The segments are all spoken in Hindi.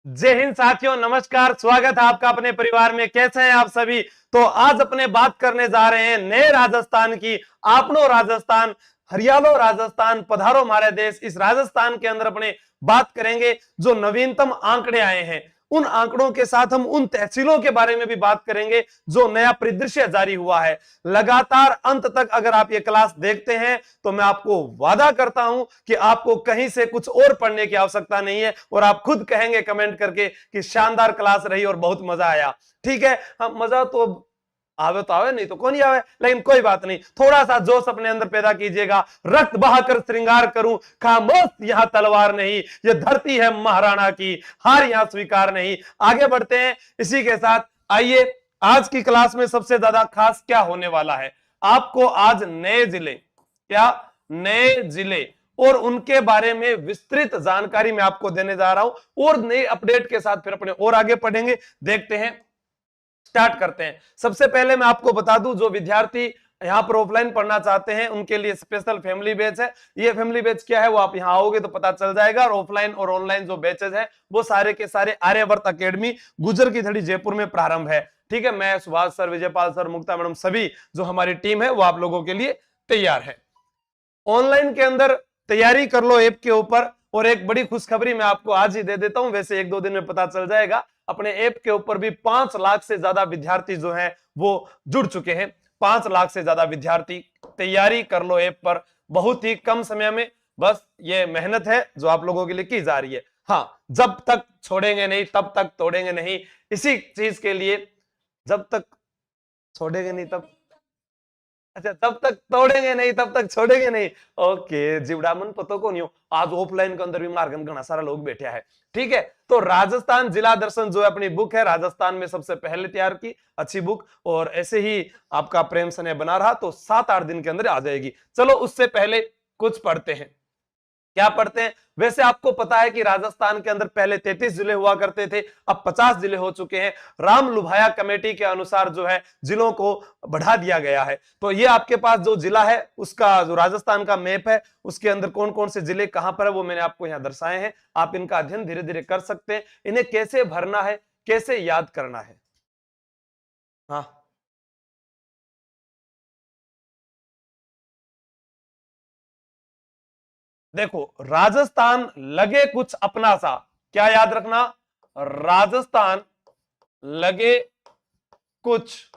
जय हिंद साथियों, नमस्कार। स्वागत है आपका अपने परिवार में। कैसे हैं आप सभी? तो आज अपने बात करने जा रहे हैं नए राजस्थान की। आपनो राजस्थान, हरियालो राजस्थान, पधारो हमारे देश। इस राजस्थान के अंदर अपने बात करेंगे जो नवीनतम आंकड़े आए हैं, उन आंकड़ों के साथ हम उन तहसीलों के बारे में भी बात करेंगे जो नया परिदृश्य जारी हुआ है। लगातार अंत तक अगर आप ये क्लास देखते हैं तो मैं आपको वादा करता हूं कि आपको कहीं से कुछ और पढ़ने की आवश्यकता नहीं है और आप खुद कहेंगे कमेंट करके कि शानदार क्लास रही और बहुत मजा आया। ठीक है, हम मजा तो आवे तो आवे, नहीं तो कौन ही आवे, लेकिन कोई बात नहीं, थोड़ा सा जोश अपने अंदर पैदा कीजिएगा। रक्त बहाकर श्रृंगार करूं, खामोश यहां तलवार नहीं, ये धरती है महाराणा की, हार यहां स्वीकार नहीं। आगे बढ़ते हैं इसी के साथ। आइए, आज की क्लास में सबसे ज्यादा खास क्या होने वाला है, आपको आज नए जिले, क्या नए जिले और उनके बारे में विस्तृत जानकारी मैं आपको देने जा रहा हूं और नए अपडेट के साथ फिर अपने और आगे पढ़ेंगे। देखते हैं, स्टार्ट करते हैं। सबसे पहले मैं आपको बता दूं, जो विद्यार्थी यहां पर ऑफलाइन पढ़ना चाहते हैं उनके लिए स्पेशल फैमिली बैच है। ये फैमिली बैच क्या है वो आप यहां आओगे तो पता चल जाएगा। और ऑफलाइन और ऑनलाइन जो बैचेज है वो सारे के सारे आर्यवर्त अकेडमी, गुजर की थड़ी, जयपुर में प्रारंभ है। ठीक है, मैं सुभाष सर, विजयपाल सर, मुक्ता मैडम, सभी जो हमारी टीम है वो आप लोगों के लिए तैयार है। ऑनलाइन के अंदर तैयारी कर लो ऐप के ऊपर। और एक बड़ी खुशखबरी मैं आपको आज ही दे देता हूं, वैसे एक दो दिन में पता चल जाएगा। अपने ऐप के ऊपर भी 5 लाख से ज्यादा विद्यार्थी जो हैं वो जुड़ चुके हैं। 5 लाख से ज्यादा विद्यार्थी। तैयारी कर लो ऐप पर, बहुत ही कम समय में। बस ये मेहनत है जो आप लोगों के लिए की जा रही है। हाँ, जब तक छोड़ेंगे नहीं तब तक तोड़ेंगे नहीं, इसी चीज के लिए। जब तक छोड़ेंगे नहीं तब, अच्छा, तब तक तोड़ेंगे नहीं तब तक छोड़ेंगे नहीं। ओके, जिवड़ामन पतो को नहीं हो, आज ऑफलाइन के अंदर भी मार्गन घना सारा लोग बैठे हैं। ठीक है, तो राजस्थान जिला दर्शन जो है अपनी बुक है, राजस्थान में सबसे पहले तैयार की, अच्छी बुक। और ऐसे ही आपका प्रेम स्नेह बना रहा तो 7-8 दिन के अंदर आ जाएगी। चलो उससे पहले कुछ पढ़ते हैं। क्या पढ़ते हैं? वैसे आपको पता है कि राजस्थान के अंदर पहले 33 जिले हुआ करते थे, अब 50 जिले हो चुके हैं। राम लुभाया कमेटी के अनुसार जो है जिलों को बढ़ा दिया गया है। तो ये आपके पास जो जिला है उसका, जो राजस्थान का मैप है, उसके अंदर कौन कौन से जिले कहां पर है वो मैंने आपको यहां दर्शाए हैं। आप इनका अध्ययन धीरे धीरे कर सकते हैं। इन्हें कैसे भरना है, कैसे याद करना है। हाँ, देखो, राजस्थान लगे कुछ अपना सा, क्या याद रखना, राजस्थान लगे कुछ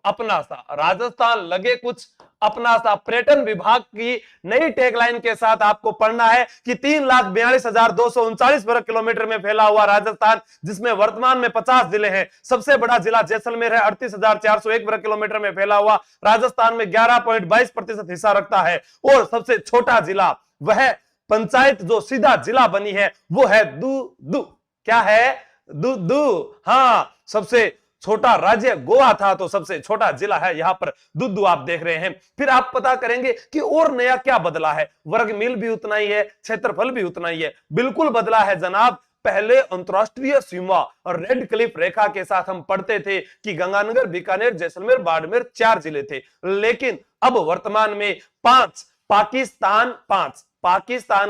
अपना सा, राजस्थान लगे कुछ अपना सा। पर्यटन विभाग की नई टैगलाइन के साथ आपको पढ़ना है कि 3,42,239 वर्ग किलोमीटर में फैला हुआ राजस्थान, जिसमें वर्तमान में 50 जिले हैं। सबसे बड़ा जिला जैसलमेर है, 38,401 वर्ग किलोमीटर में फैला हुआ राजस्थान में 11.22% हिस्सा रखता है। और सबसे छोटा जिला, वह पंचायत जो सीधा जिला बनी है वो है दू। क्या है? दू। हाँ, सबसे छोटा राज्य गोवा था तो सबसे छोटा जिला है यहां पर दुद्दू, आप देख रहे हैं। फिर आप पता करेंगे कि और नया क्या बदला है। वर्ग मील भी उतना ही है, क्षेत्रफल भी उतना ही है। बिल्कुल बदला है जनाब। पहले अंतरराष्ट्रीय सीमा और रेड क्लिफ रेखा के साथ हम पढ़ते थे कि गंगानगर, बीकानेर, जैसलमेर, बाड़मेर 4 जिले थे, लेकिन अब वर्तमान में 5। पाकिस्तान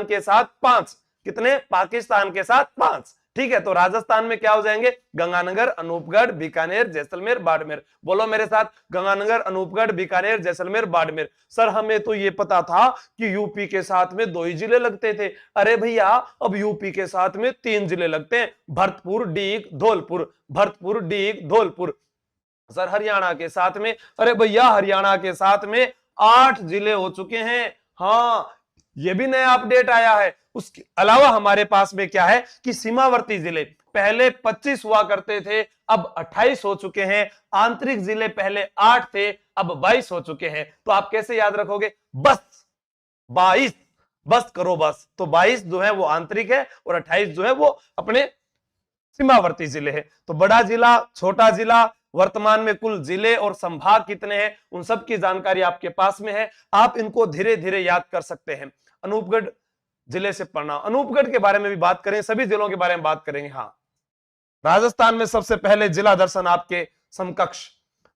के साथ 5। कितने? पाकिस्तान के साथ 5। ठीक है, तो राजस्थान में क्या हो जाएंगे? गंगानगर, अनूपगढ़, बीकानेर, जैसलमेर, बाड़मेर। बोलो मेरे साथ, गंगानगर, अनूपगढ़, बीकानेर, जैसलमेर, बाड़मेर। सर हमें तो ये पता था कि यूपी के साथ में 2 ही जिले लगते थे। अरे भैया, अब यूपी के साथ में 3 जिले लगते हैं, भरतपुर, डीग, धौलपुर। भरतपुर, डीग, धौलपुर। सर हरियाणा के साथ में, अरे भैया हरियाणा के साथ में 8 जिले हो चुके हैं। हाँ, ये भी नया अपडेट आया है। उसके अलावा हमारे पास में क्या है कि सीमावर्ती जिले पहले 25 हुआ करते थे, अब 28 हो चुके हैं। आंतरिक जिले पहले 8 थे, अब 22 हो चुके हैं। तो आप कैसे याद रखोगे? बस 22, बस करो बस। तो 22 जो है वो आंतरिक है और 28 जो है वो अपने सीमावर्ती जिले है। तो बड़ा जिला, छोटा जिला, वर्तमान में कुल जिले और संभाग कितने हैं, उन सब की जानकारी आपके पास में है। आप इनको धीरे धीरे याद कर सकते हैं। अनूपगढ़ जिले से पढ़ना, अनूपगढ़ के बारे में भी बात करें, सभी जिलों के बारे में बात करेंगे। हाँ, राजस्थान में सबसे पहले जिला दर्शन आपके समकक्ष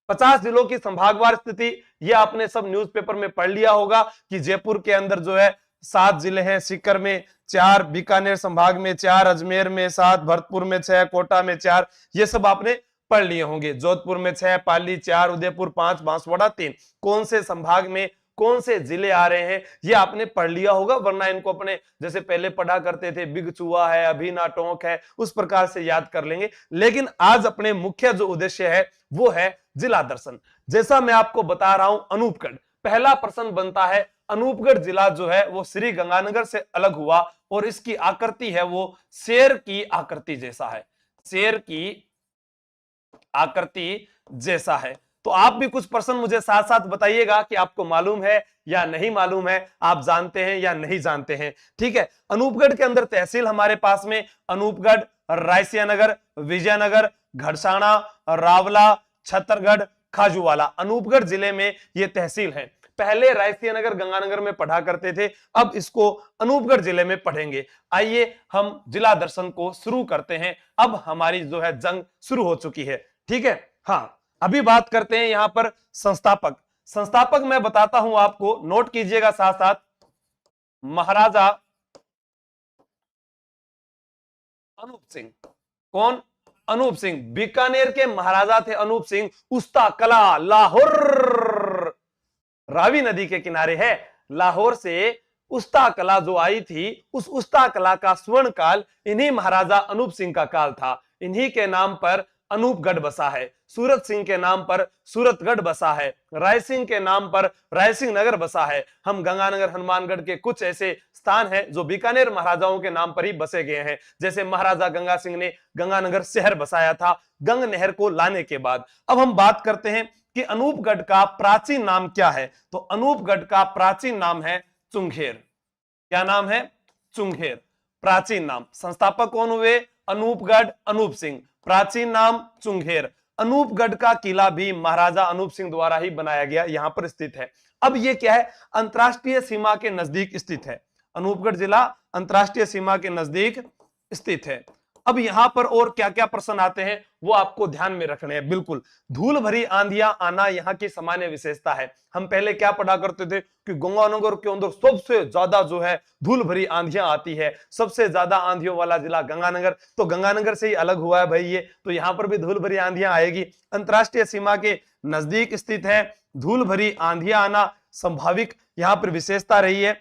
50 जिलों की संभागवार स्थिति, ये आपने सब न्यूज़पेपर में पढ़ लिया होगा कि जयपुर के अंदर जो है 7 जिले हैं, सीकर में 4, बीकानेर संभाग में 4, अजमेर में 7, भरतपुर में 6, कोटा में 4, ये सब आपने पढ़ लिए होंगे। जोधपुर में 6, पाली 4, उदयपुर 5, बांसवाड़ा 3। कौन से संभाग में कौन से जिले आ रहे हैं ये आपने पढ़ लिया होगा, वरना इनको अपने जैसे पहले पढ़ा करते थे बिगचुआ है, अभिना टोंक है, उस प्रकार से याद कर लेंगे। लेकिन आज अपने मुख्य जो उद्देश्य है वो है जिला दर्शन। जैसा मैं आपको बता रहा हूं, अनूपगढ़ पहला प्रश्न बनता है। अनूपगढ़ जिला जो है वो श्री गंगानगर से अलग हुआ और इसकी आकृति है वो शेर की आकृति जैसा है, शेर की आकृति जैसा है। तो आप भी कुछ प्रश्न मुझे साथ साथ बताइएगा कि आपको मालूम है या नहीं मालूम है, आप जानते हैं या नहीं जानते हैं। ठीक है, अनूपगढ़ के अंदर तहसील हमारे पास में अनूपगढ़, रायसियानगर, विजयनगर, घड़साना, रावला, छतरगढ़, खाजूवाला, अनूपगढ़ जिले में ये तहसील है। पहले रायसियानगर गंगानगर में पढ़ा करते थे, अब इसको अनूपगढ़ जिले में पढ़ेंगे। आइए हम जिला दर्शन को शुरू करते हैं। अब हमारी जो है जंग शुरू हो चुकी है। ठीक है, हाँ, अभी बात करते हैं यहां पर संस्थापक। संस्थापक मैं बताता हूं आपको, नोट कीजिएगा साथ साथ। महाराजा अनूप सिंह। कौन? अनूप सिंह। बीकानेर के महाराजा थे अनूप सिंह। उस्ता कला लाहौर रावी नदी के किनारे है। लाहौर से उस्ता कला जो आई थी, उस उस्ता कला का स्वर्ण काल इन्हीं महाराजा अनूप सिंह का काल था। इन्हीं के नाम पर अनूपगढ़ बसा है, सूरत सिंह के नाम पर सूरतगढ़ बसा है, राय सिंह के नाम पर रायसिंह नगर बसा है। हम गंगानगर, हनुमानगढ़ के कुछ ऐसे स्थान हैं जो बीकानेर महाराजाओं के नाम पर ही बसे गए हैं। जैसे महाराजा गंगा सिंह ने गंगानगर शहर बसाया था गंग नहर को लाने के बाद। अब हम बात करते हैं कि अनूपगढ़ का प्राचीन नाम क्या है। तो अनूपगढ़ का प्राचीन नाम है चुंगेर। क्या नाम है? चुंगेर, प्राचीन नाम। संस्थापक कौन हुए? अनूपगढ़ अनूप सिंह, प्राचीन नाम चुंगेर। अनूपगढ़ का किला भी महाराजा अनूप सिंह द्वारा ही बनाया गया, यहां पर स्थित है। अब ये क्या है? अंतरराष्ट्रीय सीमा के नजदीक स्थित है। अनूपगढ़ जिला अंतरराष्ट्रीय सीमा के नजदीक स्थित है। अब यहां पर और क्या क्या प्रश्न आते हैं वो आपको ध्यान में रखने हैं। बिल्कुल, धूल भरी आंधियां आना यहाँ की सामान्य विशेषता है। हम पहले क्या पढ़ा करते थे कि गंगानगर के अंदर सबसे ज्यादा जो है धूल भरी आंधियां आती है, सबसे ज्यादा आंधियों वाला जिला गंगानगर। तो गंगानगर से ही अलग हुआ है भाई ये, तो यहां पर भी धूल भरी आंधियां आएगी। अंतरराष्ट्रीय सीमा के नजदीक स्थित है, धूल भरी आंधियां आना स्वाभाविक यहाँ पर विशेषता रही है।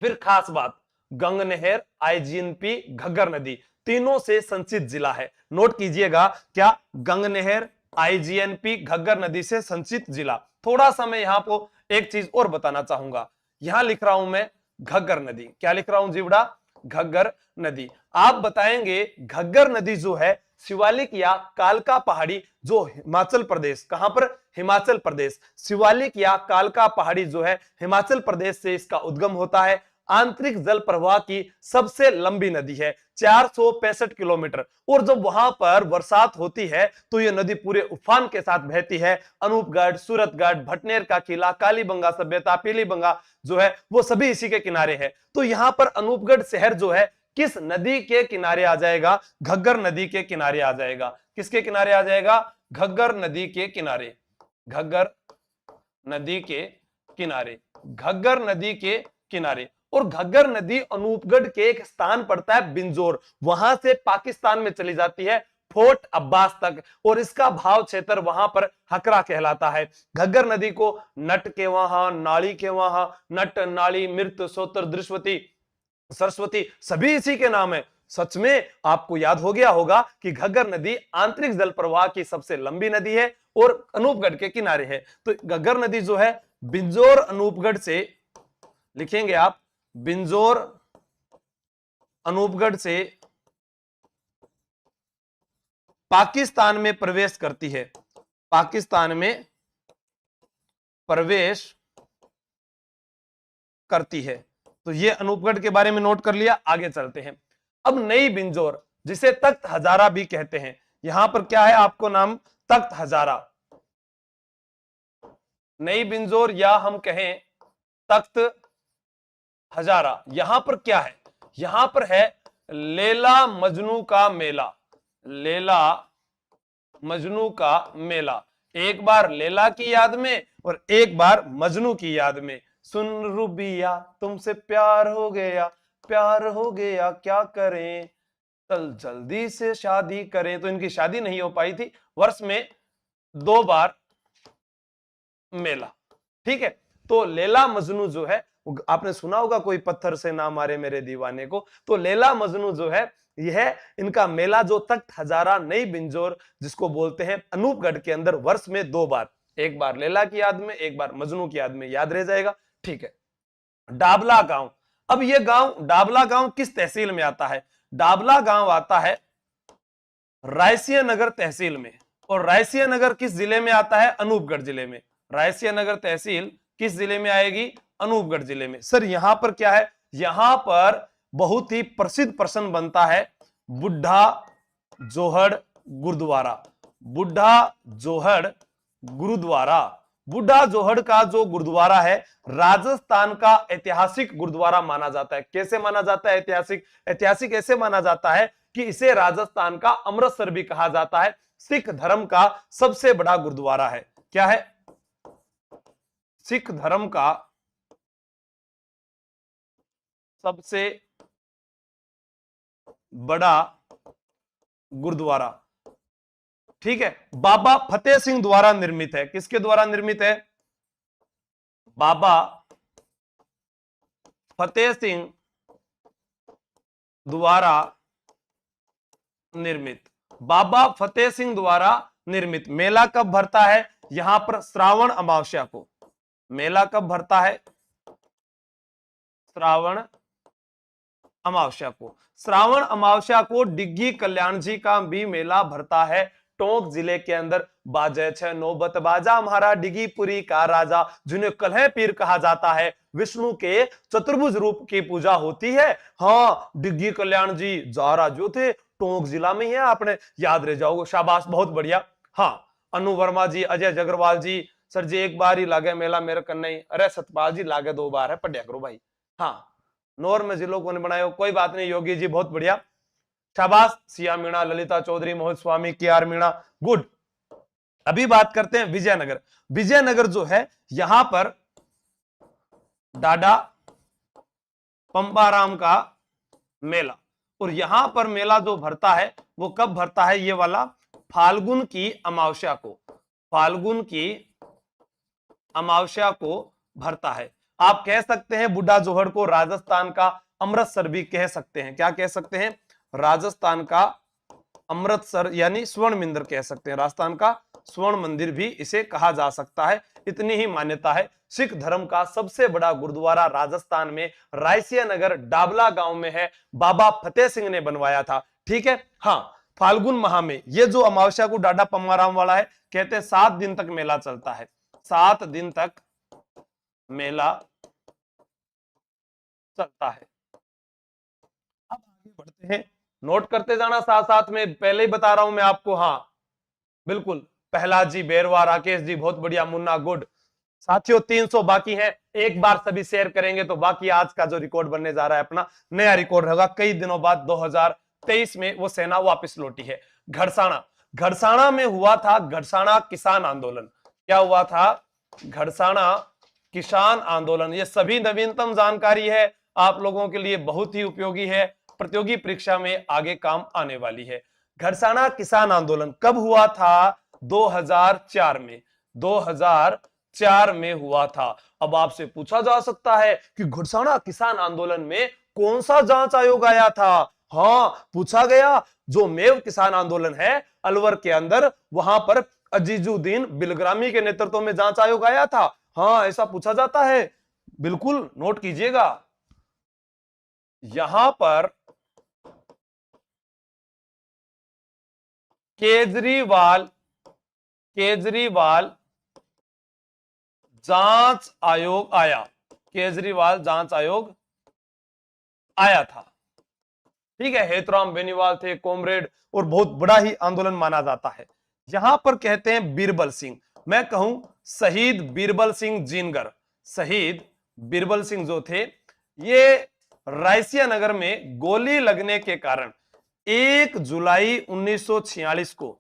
फिर खास बात, गंग नहर, आईजीएनपी, घग्गर नदी, तीनों से संचित जिला है। नोट कीजिएगा, क्या? गंग नहर, आईजीएनपी, घग्गर नदी से संचित जिला। थोड़ा सा मैं यहाँ को एक चीज और बताना चाहूंगा। यहां लिख रहा हूं मैं घग्गर नदी। क्या लिख रहा हूं जीवड़ा? घग्गर नदी। आप बताएंगे घग्गर नदी जो है शिवालिक या कालका पहाड़ी जो हिमाचल प्रदेश, कहां पर? हिमाचल प्रदेश। शिवालिक या कालका पहाड़ी जो है हिमाचल प्रदेश से इसका उद्गम होता है। आंतरिक जल प्रवाह की सबसे लंबी नदी है, 465 किलोमीटर। और जब वहां पर बरसात होती है तो यह नदी पूरे उफान के साथ बहती है। अनूपगढ़, सूरतगढ़, भटनेर का किला, कालीबंगा सभ्यता, पीलीबंगा जो है वो सभी इसी के किनारे है। तो यहां पर अनूपगढ़ शहर जो है किस नदी के किनारे आ जाएगा? घग्गर नदी के किनारे आ जाएगा। किसके किनारे आ जाएगा? घग्गर नदी के किनारे। घग्गर नदी के किनारे, घग्गर नदी के किनारे। और घग्गर नदी अनूपगढ़ के एक स्थान पड़ता है बिंजोर, वहां से पाकिस्तान में चली जाती है फोर्ट अब्बास तक, और इसका भाव क्षेत्र वहां पर हकरा कहलाता है। घग्गर नदी को नट के वहां, नाली के वहां, नट, नाली, मृत, सोत्र, दृश्वती, सरस्वती सभी इसी के नाम है। सच में आपको याद हो गया होगा कि घग्गर नदी आंतरिक जल प्रवाह की सबसे लंबी नदी है और अनूपगढ़ के किनारे है। तो घग्गर नदी जो है बिंजोर अनूपगढ़ से, लिखेंगे आप, बिंजोर अनूपगढ़ से पाकिस्तान में प्रवेश करती है। पाकिस्तान में प्रवेश करती है। तो ये अनूपगढ़ के बारे में नोट कर लिया। आगे चलते हैं। अब नई बिंजोर, जिसे तख्त हजारा भी कहते हैं, यहां पर क्या है आपको नाम? तख्त हजारा। नई बिंजोर या हम कहें तख्त हजारा। यहां पर क्या है? यहां पर है लैला मजनू का मेला। लैला मजनू का मेला। एक बार लैला की याद में और एक बार मजनू की याद में। सुन रूबिया तुमसे प्यार हो गया, प्यार हो गया क्या करें, चल जल्दी से शादी करें। तो इनकी शादी नहीं हो पाई थी, वर्ष में 2 बार मेला। ठीक है, तो लैला मजनू जो है, आपने सुना होगा कोई पत्थर से ना मारे मेरे दीवाने को, तो लैला मजनू जो है यह इनका मेला जो तख्त हजारा नई बिंजोर जिसको बोलते हैं अनूपगढ़ के अंदर वर्ष में 2 बार, एक बार लैला की याद में, एक बार मजनू की याद में, याद रह जाएगा। ठीक है, डाबला गांव। अब यह गांव डाबला गांव किस तहसील में आता है? डाबला गांव आता है रायसिया नगर तहसील में। और रायसिया नगर किस जिले में आता है? अनूपगढ़ जिले में। रायसिया नगर तहसील किस जिले में आएगी? अनूपगढ़ जिले में। सर यहां पर क्या है? यहां पर बहुत ही प्रसिद्ध प्रश्न बनता है बुढ़ा जोहड़ गुरुद्वारा। बुढ़ा जोहड़ गुरुद्वारा, बुढ़ा जोहड़ का जो गुरुद्वारा है राजस्थान का ऐतिहासिक गुरुद्वारा माना जाता है। कैसे माना जाता है ऐतिहासिक? ऐतिहासिक ऐसे माना जाता है कि इसे राजस्थान का अमृतसर भी कहा जाता है। सिख धर्म का सबसे बड़ा गुरुद्वारा है। क्या है? सिख धर्म का सबसे बड़ा गुरुद्वारा। ठीक है, बाबा फतेह सिंह द्वारा निर्मित है। किसके द्वारा निर्मित है? बाबा फतेह सिंह द्वारा निर्मित। बाबा फतेह सिंह द्वारा निर्मित। मेला कब भरता है? यहां पर श्रावण अमावस्या को। मेला कब भरता है? श्रावण अमावस्या को। श्रावण अमावस्या को डिग्गी कल्याण जी का भी मेला भरता है टोंक जिले के अंदर। बाजे छे नौबत बाजा महारा डिग्गीपुरी का राजा, जिन्हें कलह पीर कहा जाता है। विष्णु के चतुर्भुज रूप की पूजा होती है। हाँ, डिग्गी कल्याण जी जारा जो थे टोंक जिला में ही है, आपने याद रह जाओगे। शाबाश, बहुत बढ़िया। हाँ, अनु वर्मा जी, अजय जगरवाल जी, सर जी एक बार ही लागे मेला मेरे कन्ने। अरे सतपाल जी लागे 2 बार है, पढ़िया करो भाई। हाँ, नौर में जिलों को नहीं बनाया, कोई बात नहीं। योगी जी बहुत बढ़िया, शाबाश। सिया मीणा, ललिता चौधरी, मोहित स्वामी, के आर मीणा, गुड। अभी बात करते हैं विजयनगर। विजयनगर जो है यहां पर डाडा पंबाराम का मेला। और यहां पर मेला जो भरता है वो कब भरता है? ये वाला फाल्गुन की अमावस्या को। फाल्गुन की अमावस्या को भरता है। आप कह सकते हैं बुढ़ा जोहड़ को राजस्थान का अमृतसर भी कह सकते हैं। क्या कह सकते हैं? राजस्थान का अमृतसर यानी स्वर्ण मंदिर कह सकते हैं। राजस्थान का स्वर्ण मंदिर भी इसे कहा जा सकता है, इतनी ही मान्यता है। सिख धर्म का सबसे बड़ा गुरुद्वारा राजस्थान में रायसिया नगर डाबला गांव में है। बाबा फतेह सिंह ने बनवाया था। ठीक है। हाँ, फाल्गुन माह में ये जो अमावस्या को डाडा पम्माराम वाला है, कहते हैं 7 दिन तक मेला चलता है। 7 दिन तक मेला चलता है। अब आगे बढ़ते हैं, नोट करते जाना साथ साथ में, पहले ही बता रहा हूं मैं आपको। हाँ बिल्कुल, प्रहलाद जी, बेरवा, राकेश जी बहुत बढ़िया, मुन्ना गुड। साथियों 300 बाकी है, एक बार सभी शेयर करेंगे तो बाकी आज का जो रिकॉर्ड बनने जा रहा है अपना नया रिकॉर्ड होगा। कई दिनों बाद 2023 में वो सेना वापस लौटी है। घड़साना, घड़साना में हुआ था घड़साना किसान आंदोलन। क्या हुआ था? घड़साना किसान आंदोलन। ये सभी नवीनतम जानकारी है, आप लोगों के लिए बहुत ही उपयोगी है, प्रतियोगी परीक्षा में आगे काम आने वाली है। घड़साना किसान आंदोलन कब हुआ था? 2004 में। 2004 में हुआ था। अब आपसे पूछा जा सकता है कि घड़साना किसान आंदोलन में कौन सा जांच आयोग आया था? हाँ, पूछा गया। जो मेव किसान आंदोलन है अलवर के अंदर, वहां पर अजीजुद्दीन बिलग्रामी के नेतृत्व में जांच आयोग आया था। हाँ, ऐसा पूछा जाता है, बिल्कुल नोट कीजिएगा। यहां पर केजरीवाल जांच आयोग आया। केजरीवाल जांच आयोग आया था। ठीक है, हेतराम बेनीवाल थे कॉमरेड, और बहुत बड़ा ही आंदोलन माना जाता है। यहां पर कहते हैं बीरबल सिंह, मैं कहूं शहीद बीरबल सिंह जीनगर। शहीद बीरबल सिंह जो थे, ये रायसिया नगर में गोली लगने के कारण 1 जुलाई 1946 को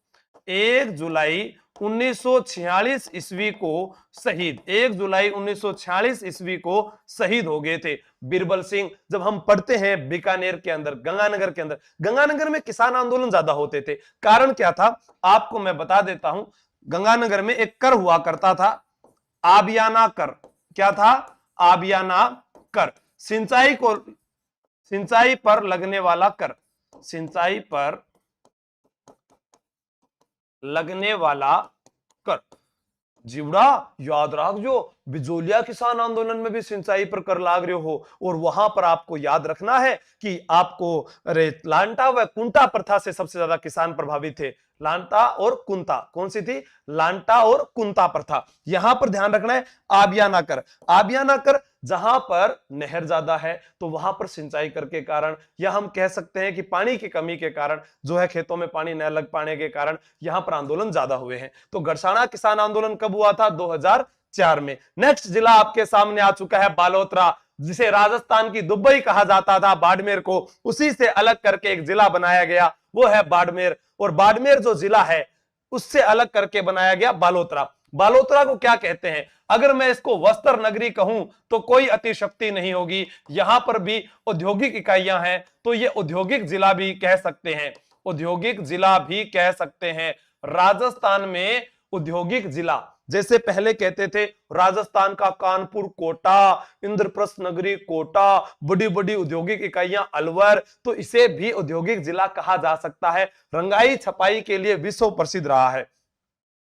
1 जुलाई 1946 ईस्वी को शहीद, 1 जुलाई 1946 ईस्वी को शहीद हो गए थे बीरबल सिंह। जब हम पढ़ते हैं बीकानेर के अंदर, गंगानगर के अंदर, गंगानगर में किसान आंदोलन ज्यादा होते थे। कारण क्या था आपको मैं बता देता हूं। गंगानगर में एक कर हुआ करता था, आबियाना कर। क्या था? आबियाना कर। सिंचाई पर लगने वाला कर, सिंचाई पर लगने वाला कर। जीवड़ा याद रख जो बिजोलिया किसान आंदोलन में भी सिंचाई पर कर लाग रहे हो, और वहां पर आपको याद रखना है कि आपको अरे लांटा व कुंटा प्रथा से सबसे ज्यादा किसान प्रभावित थे। लांटा और कुंता, कौन सी थी? लांटा और कुंता प्रथा। यहां पर ध्यान रखना है आबियाना कर। आबियाना कर, जहां पर नहर ज्यादा है तो वहां पर सिंचाई कर के कारण, या हम कह सकते हैं कि पानी की कमी के कारण जो है, खेतों में पानी न लग पाने के कारण यहां पर आंदोलन ज्यादा हुए हैं। तो गड़साना किसान आंदोलन कब हुआ था? 2004 में। नेक्स्ट जिला आपके सामने आ चुका है बालोतरा, जिसे राजस्थान की दुबई कहा जाता था। बाड़मेर को उसी से अलग करके एक जिला बनाया गया, वो है बाड़मेर। और बाड़मेर जो जिला है उससे अलग करके बनाया गया बालोतरा। बालोतरा को क्या कहते हैं? अगर मैं इसको वस्त्र नगरी कहूं तो कोई अतिशक्ति नहीं होगी। यहां पर भी औद्योगिक इकाइयां हैं, तो ये औद्योगिक जिला भी कह सकते हैं, औद्योगिक जिला भी कह सकते हैं। राजस्थान में औद्योगिक जिला, जैसे पहले कहते थे राजस्थान का कानपुर कोटा, इंद्रप्रस्थ नगरी कोटा, बड़ी बड़ी औद्योगिक इकाइयां अलवर, तो इसे भी औद्योगिक जिला कहा जा सकता है। रंगाई छपाई के लिए विश्व प्रसिद्ध रहा है,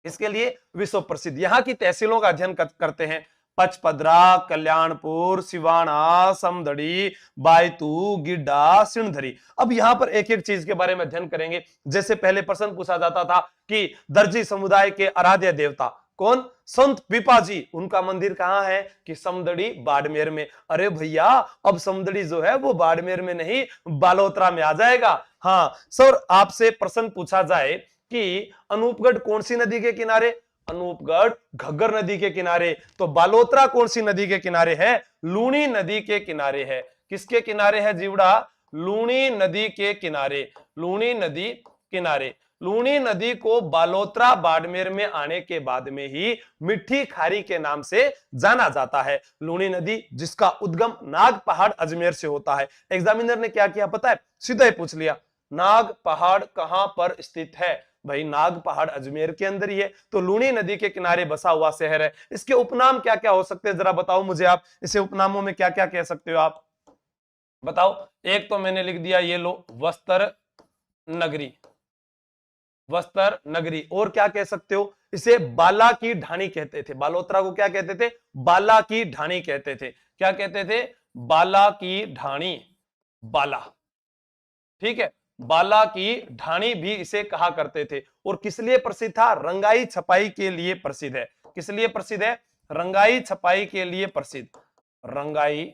इसके लिए विश्व प्रसिद्ध। यहां की तहसीलों का अध्ययन करते हैं। पचपदरा, कल्याणपुर, सिवाना, समदड़ी, बायतू, गिड्डा, सिणधरी। अब यहां पर एक एक चीज के बारे में अध्ययन करेंगे। जैसे पहले प्रश्न पूछा जाता था कि दर्जी समुदाय के आराध्य देवता कौन? संत पीपाजी। उनका मंदिर कहां है? कि समदड़ी, बाड़मेर में। अरे भैया, अब समदड़ी जो है वो बाड़मेर में नहीं, बालोतरा में आ जाएगा। हाँ सर, आपसे प्रश्न पूछा जाए कि अनूपगढ़ कौन सी नदी के किनारे? अनूपगढ़ घग्गर नदी के किनारे। तो बालोतरा कौन सी नदी के किनारे है? लूणी नदी के किनारे है। किसके किनारे है जीवड़ा? लूणी नदी के किनारे, लूणी नदी किनारे। लूणी नदी को बालोतरा बाड़मेर में आने के बाद में ही मिट्टी खारी के नाम से जाना जाता है। लूणी नदी जिसका उद्गम नाग पहाड़ अजमेर से होता है। एग्जामिनर ने क्या किया पता है? सीधा ही पूछ लिया, नाग पहाड़ कहां पर स्थित है? भाई नाग पहाड़ अजमेर के अंदर ही है, तो लूणी नदी के किनारे बसा हुआ शहर है। इसके उपनाम क्या क्या हो सकते हैं, जरा बताओ मुझे आप। इसे उपनामों में क्या क्या कह सकते हो आप, बताओ। एक तो मैंने लिख दिया, ये लो, वस्त्र नगरी, वस्त्र नगरी। और क्या कह सकते हो? इसे बाला की ढाणी कहते थे। बालोतरा को क्या कहते थे? बाला की ढाणी कहते थे। क्या कहते थे? बाला की ढाणी, बाला, ठीक है, बाला की ढाणी भी इसे कहा करते थे। और किस लिए प्रसिद्ध था? रंगाई छपाई के लिए प्रसिद्ध है। किस लिए प्रसिद्ध है? रंगाई छपाई के लिए प्रसिद्ध, रंगाई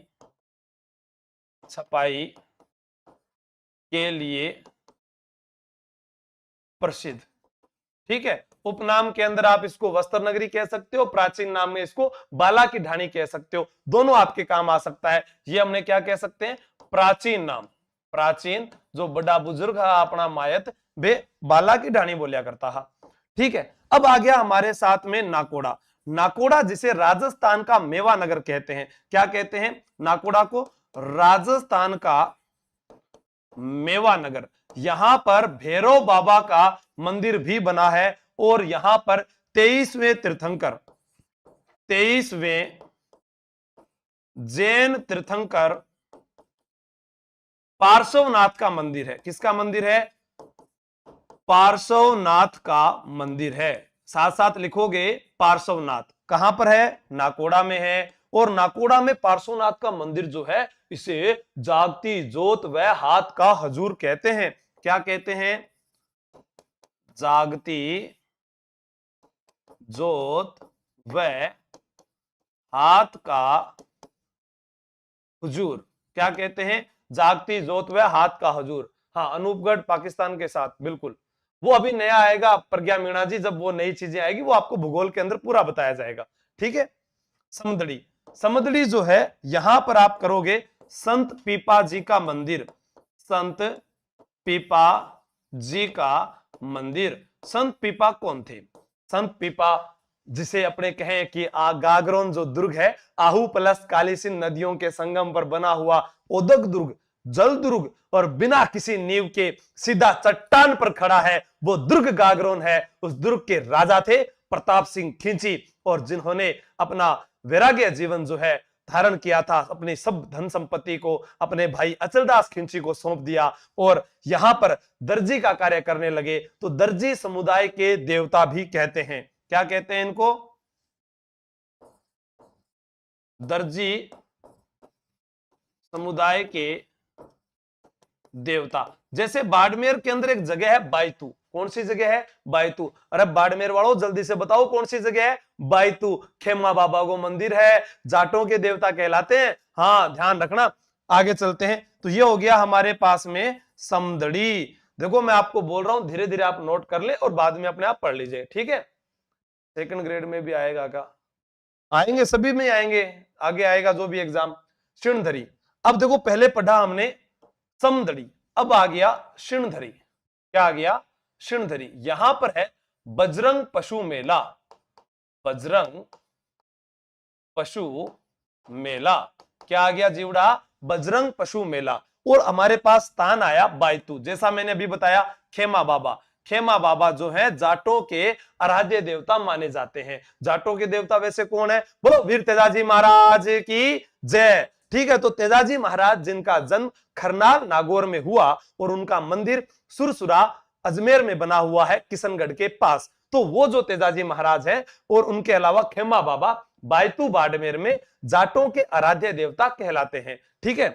छपाई के लिए प्रसिद्ध, ठीक है। उपनाम के अंदर आप इसको वस्त्र नगरी कह सकते हो, प्राचीन नाम में इसको बाला की ढाणी कह सकते हो। दोनों आपके काम आ सकता है। ये हमने क्या कह सकते हैं? प्राचीन नाम। प्राचीन जो बड़ा बुजुर्ग है अपना मायत वे बाला की ढाणी बोलिया करता है, ठीक है। अब आ गया हमारे साथ में नाकोड़ा। नाकोड़ा जिसे राजस्थान का मेवा नगर कहते हैं। क्या कहते हैं नाकोड़ा को? राजस्थान का मेवा नगर। यहां पर भैरव बाबा का मंदिर भी बना है, और यहां पर 23वें तीर्थंकर, 23वें जैन तीर्थंकर पार्श्वनाथ का मंदिर है। किसका मंदिर है? पार्श्वनाथ का मंदिर है। साथ साथ लिखोगे पार्श्वनाथ कहां पर है? नाकोड़ा में है। और नाकोड़ा में पार्श्वनाथ का मंदिर जो है, इसे जागती जोत व हाथ का हजूर कहते हैं। क्या कहते हैं? जागती जोत व हाथ का हुजूर। क्या कहते हैं? जागती जोत व हाथ का हुजूर। हाँ, अनूपगढ़ पाकिस्तान के साथ, बिल्कुल। वो अभी नया आएगा प्रज्ञा मीणा जी, जब वो नई चीजें आएगी वो आपको भूगोल के अंदर पूरा बताया जाएगा, ठीक है। समदड़ी, समदड़ी जो है यहां पर आप करोगे संत पीपा जी का मंदिर, संत पीपा जी का मंदिर। संत पीपा कौन थे? संत पीपा, जिसे अपने कहें कि गागरोन जो दुर्ग है, आहू प्लस कालीसिंध नदियों के संगम पर बना हुआ ओदक दुर्ग, जल दुर्ग और बिना किसी नींव के सीधा चट्टान पर खड़ा है, वो दुर्ग गागरोन है। उस दुर्ग के राजा थे प्रताप सिंह खिंची, और जिन्होंने अपना वैराग्य जीवन जो है धारण किया था, अपनी सब धन संपत्ति को अपने भाई अचलदास खिंची को सौंप दिया और यहां पर दर्जी का कार्य करने लगे। तो दर्जी समुदाय के देवता भी कहते हैं, क्या कहते हैं इनको? दर्जी समुदाय के देवता। जैसे बाड़मेर के अंदर एक जगह है बायतू, कौन सी जगह है? बायतू। अरे बाड़मेर वालों जल्दी से बताओ कौन सी जगह है? बायतू। खेमा बाबा को मंदिर है, जाटों के देवता कहलाते हैं। हाँ, ध्यान रखना। आगे चलते हैं। तो ये हो गया हमारे पास में समदड़ी। देखो मैं आपको बोल रहा हूं, धीरे धीरे आप नोट कर ले और बाद में अपने आप पढ़ लीजिए, ठीक है? सेकंड ग्रेड में भी आएगा का? आएंगे, सभी में आएंगे, आगे आएगा जो भी एग्जाम। सिणधरी। अब देखो पहले पढ़ा हमने समदड़ी, अब आ गया सिणधरी। क्या आ गया? सिणधरी। यहां पर है बजरंग पशु मेला। बजरंग पशु मेला। क्या आ गया जीवड़ा? बजरंग पशु मेला। और हमारे पास स्थान आया बायतू। जैसा मैंने अभी बताया, खेमा बाबा। खेमा बाबा जो है जाटों के आराध्य देवता माने जाते हैं। जाटों के देवता वैसे कौन है? बोलो वीर तेजाजी महाराज की जय। ठीक है, तो तेजाजी महाराज जिनका जन्म खरनाल नागौर में हुआ और उनका मंदिर सुरसुरा अजमेर में बना हुआ है, किशनगढ़ के पास। तो वो जो तेजाजी महाराज है और उनके अलावा खेमा बाबा बायतू बाड़मेर में जाटों के आराध्य देवता कहलाते हैं। ठीक है।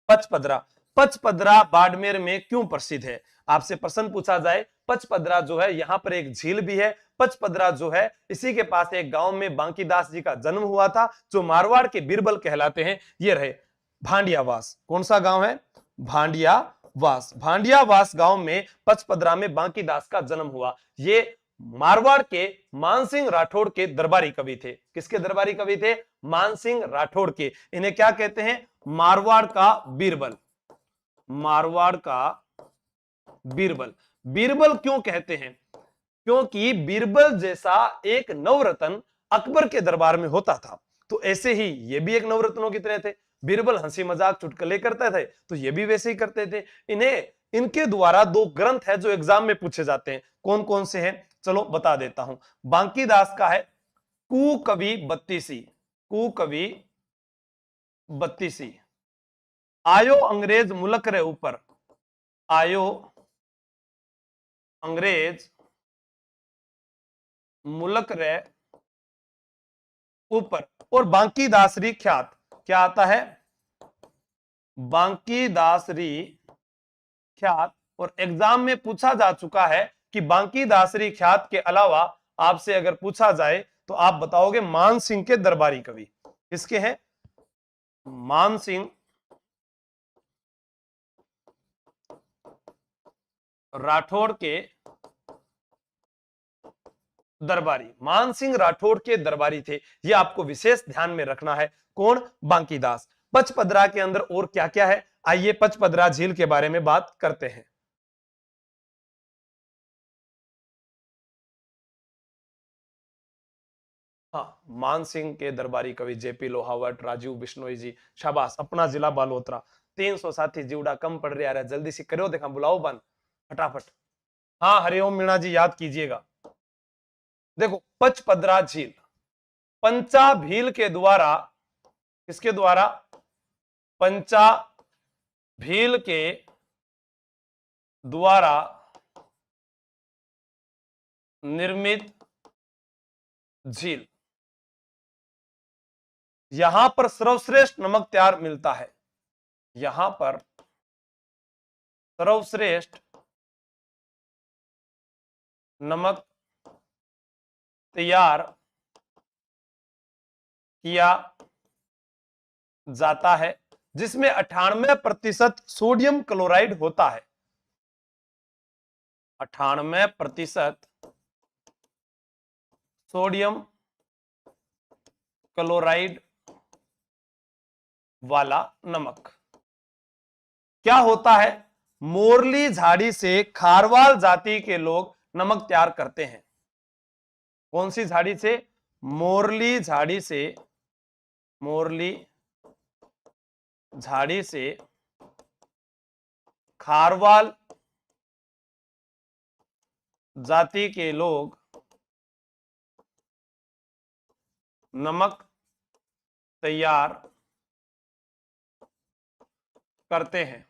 पचपदरा। पचपदरा बाड़मेर में क्यों प्रसिद्ध है? आपसे प्रश्न पूछा जाए, पचपदरा जो है यहाँ पर एक झील भी है। पचपदरा जो है इसी के पास एक गांव में बांकीदास जी का जन्म हुआ था, जो मारवाड़ के बीरबल कहलाते हैं। ये रहे भांडियावास। कौन सा गांव है? भांडियावास। भांडियावास गांव में पचपदरा में बांकीदास का जन्म हुआ। ये मारवाड़ के मानसिंह राठौड़ के दरबारी कवि थे। किसके दरबारी कवि थे? मानसिंह राठौड़ के। इन्हें क्या कहते हैं? मारवाड़ का बीरबल। मारवाड़ का बीरबल। बीरबल क्यों कहते हैं? क्योंकि बीरबल जैसा एक नवरत्न अकबर के दरबार में होता था, तो ऐसे ही ये भी एक नवरत्नों की तरह थे। बीरबल हंसी मजाक चुटकुले करते थे, तो ये भी वैसे ही करते थे। इन्हें इनके द्वारा दो ग्रंथ है जो एग्जाम में पूछे जाते हैं। कौन कौन से हैं? चलो बता देता हूं। बांकीदास का है कुकवि बत्तीसी। कुकवि बत्तीसी। आयो अंग्रेज मुल्क रे ऊपर। आयो अंग्रेज मुल्क रे ऊपर। और बांकीदासरी ख्यात। क्या आता है? बांकीदासरी ख्यात। और एग्जाम में पूछा जा चुका है कि बांकीदासरी ख्यात के अलावा आपसे अगर पूछा जाए तो आप बताओगे मानसिंह के दरबारी कवि किसके हैं? मानसिंह राठौड़ के दरबारी। मानसिंह राठौड़ के दरबारी थे, ये आपको विशेष ध्यान में रखना है। कौन? बांकीदास। पचपदरा के अंदर और क्या क्या है, आइए पचपदरा झील के बारे में बात करते हैं। हाँ, मानसिंह के दरबारी कवि जेपी लोहावट, राजीव बिश्नोई जी। शाबाश। अपना जिला बालोतरा। 300 साथी जीवड़ा कम पड़ रहा है, जल्दी से करो, देखा बुलाओ बन फटाफट। हाँ, हरिओम मीणा जी याद कीजिएगा। देखो पचपदरा झील पंचा भील के द्वारा, किसके द्वारा? पंचा भील के द्वारा निर्मित झील। यहां पर सर्वश्रेष्ठ नमक तैयार मिलता है। यहां पर सर्वश्रेष्ठ नमक तैयार किया जाता है, जिसमें 98% सोडियम क्लोराइड होता है। 98% सोडियम क्लोराइड वाला नमक। क्या होता है? मोरली झाड़ी से खारवाल जाति के लोग नमक तैयार करते हैं। कौन सी झाड़ी से? मोरली झाड़ी से, मोरली झाड़ी से खारवाल जाति के लोग नमक तैयार करते हैं।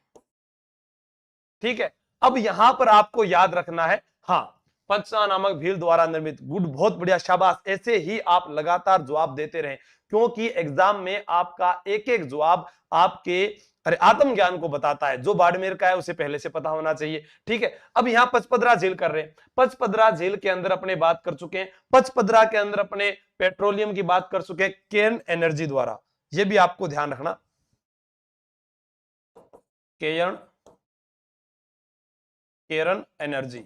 ठीक है, अब यहां पर आपको याद रखना है, हाँ, पंचना नामक भील द्वारा निर्मित। गुड, बहुत बढ़िया, शाबाश। ऐसे ही आप लगातार जवाब देते रहें, क्योंकि एग्जाम में आपका एक एक जवाब आपके आत्मज्ञान को बताता है। जो बाड़मेर का है उसे पहले से पता होना चाहिए। ठीक है, अब यहां पचपदरा झील कर रहे हैं। पचपदरा झील के अंदर अपने बात कर चुके हैं, पचपदरा के अंदर अपने पेट्रोलियम की बात कर चुके हैं, केन एनर्जी द्वारा। यह भी आपको ध्यान रखना, केरन एनर्जी।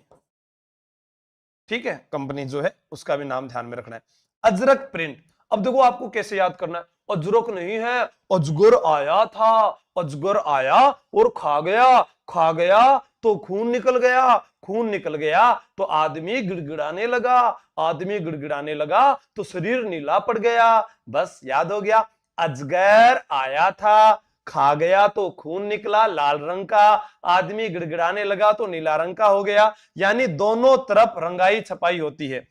ठीक है, कंपनी जो है उसका भी नाम ध्यान में रखना है। अजरक प्रिंट, अब देखो आपको कैसे याद करना है। अजरक नहीं है, अजगर आया था, अजगर आया और खा गया, खा गया तो खून निकल गया, खून निकल गया तो आदमी गिड़गिड़ाने लगा, आदमी गिड़गिड़ाने लगा तो शरीर नीला पड़ गया। बस याद हो गया, अजगर आया था, खा गया तो खून निकला लाल रंग का, आदमी गिड़गिड़ाने लगा तो नीला रंग का हो गया। यानी दोनों तरफ रंगाई छपाई होती है,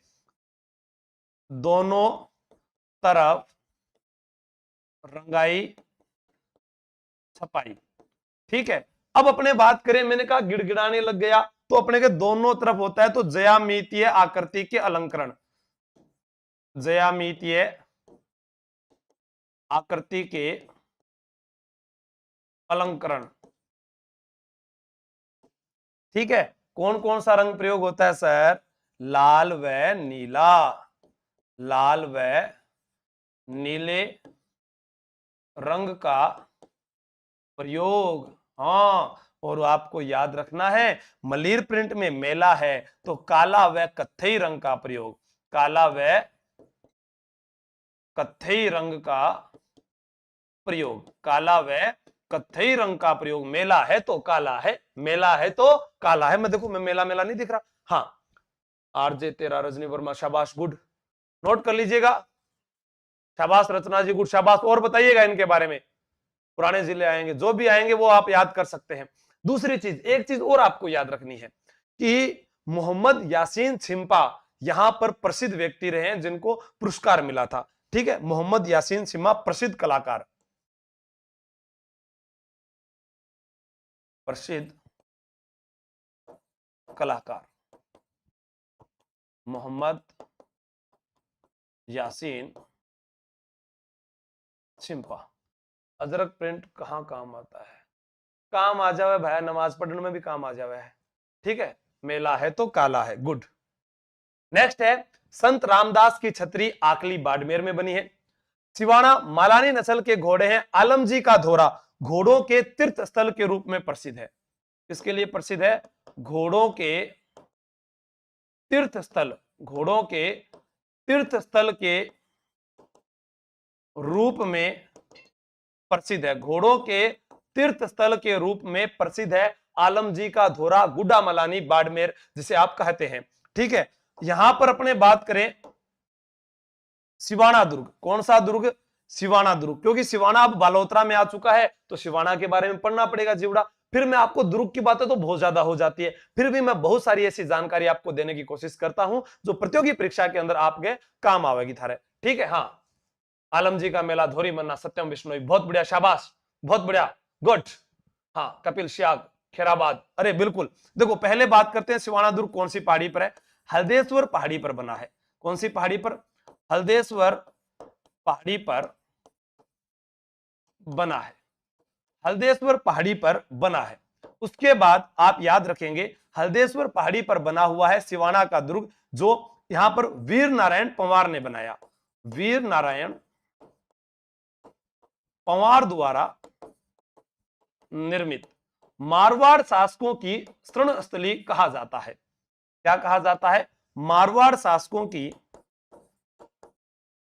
दोनों तरफ रंगाई छपाई। ठीक है, अब अपने बात करें, मैंने कहा गिड़गिड़ाने लग गया तो अपने के दोनों तरफ होता है, तो ज्यामितीय आकृति के अलंकरण, ज्यामितीय आकृति के अलंकरण। ठीक है, कौन कौन सा रंग प्रयोग होता है सर? लाल व नीला, लाल व नीले रंग का प्रयोग। हाँ, और आपको याद रखना है, मलीर प्रिंट में मेला है तो काला व कत्थई रंग का प्रयोग, काला व कत्थई रंग का प्रयोग, काला व कत्थई रंग का प्रयोग। मेला है तो काला है, मेला है तो काला है। मैं देखो, मैं मेला मेला नहीं दिख रहा। हाँ, आरजे तेरा रजनी वर्मा, शाबाश, गुड, नोट कर लीजिएगा, शाबाश रचना जी, गुड, शाबाश। और बताइएगा इनके बारे में, पुराने जिले आएंगे, जो भी आएंगे वो आप याद कर सकते हैं। दूसरी चीज, एक चीज और आपको याद रखनी है कि मोहम्मद यासीन छिंपा यहां पर प्रसिद्ध व्यक्ति रहे हैं जिनको पुरस्कार मिला था। ठीक है, मोहम्मद यासीन छिंपा प्रसिद्ध कलाकार, प्रसिद्ध कलाकार मोहम्मद यासीन छिंपा। अजरक प्रिंट कहां काम आता है? काम आ जावे भाई, नमाज पढ़ने में भी काम आ जावे है। ठीक है, मेला है तो काला है, गुड। नेक्स्ट है, संत रामदास की छतरी आकली बाड़मेर में बनी है। सिवाना मालानी नस्ल के घोड़े हैं, आलम जी का धोरा घोड़ों के तीर्थ स्थल के रूप में प्रसिद्ध है। किसके लिए प्रसिद्ध है? घोड़ों के तीर्थ स्थल, घोड़ों के तीर्थ स्थल के रूप में प्रसिद्ध है, घोड़ों के तीर्थ स्थल के रूप में प्रसिद्ध है आलम जी का धोरा, गुड्डा मलानी बाड़मेर जिसे आप कहते हैं। ठीक है, यहां पर अपने बात करें सिवाना दुर्ग, कौन सा दुर्ग? सिवाना दुर्ग, क्योंकि सिवाना अब बालोतरा में आ चुका है तो सिवाना के बारे में पढ़ना पड़ेगा जीवड़ा। फिर मैं आपको दुर्ग की बातें तो बहुत ज्यादा हो जाती है, फिर भी मैं बहुत सारी ऐसी जानकारी आपको देने की कोशिश करता हूं जो प्रतियोगी परीक्षा के अंदर आपके काम आवेगी थारे। ठीक है, हाँ, आलम जी का मेला, धोरी मन्ना, सत्यम बिश्नोई, बहुत बढ़िया, शाबाश, बहुत बढ़िया, गुड। हाँ, कपिल श्याग, खेराबाद, अरे बिल्कुल। देखो, पहले बात करते हैं सिवाना दुर्ग कौन सी पहाड़ी पर है? हल्देश्वर पहाड़ी पर बना है। कौन सी पहाड़ी पर? हल्देश्वर पहाड़ी पर बना है, हल्देश्वर पहाड़ी पर बना है। उसके बाद आप याद रखेंगे, हल्देश्वर पहाड़ी पर बना हुआ है सिवाना का दुर्ग, जो यहां पर वीर नारायण पंवार ने बनाया, वीर नारायण पंवार द्वारा निर्मित। मारवाड़ शासकों की शरण स्थली कहा जाता है। क्या कहा जाता है? मारवाड़ शासकों की,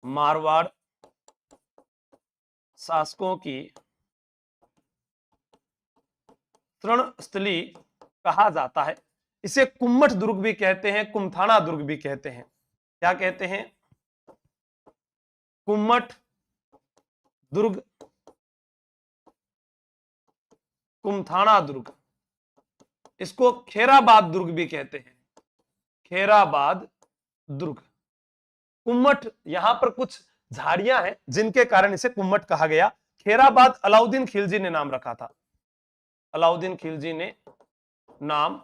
मारवाड़ शासकों की शरण स्थली कहा जाता है। इसे कुम्मठ दुर्ग भी कहते हैं, कुमथाना दुर्ग भी कहते हैं। क्या कहते हैं, कुम्मठ दुर्ग, कुमथाना दुर्ग, इसको खेराबाद दुर्ग भी कहते हैं, खेराबाद दुर्ग। कुम्मठ, यहां पर कुछ झाड़ियां हैं जिनके कारण इसे कुम्मठ कहा गया। खेराबाद अलाउद्दीन खिलजी ने नाम रखा था, अलाउद्दीन खिलजी ने नाम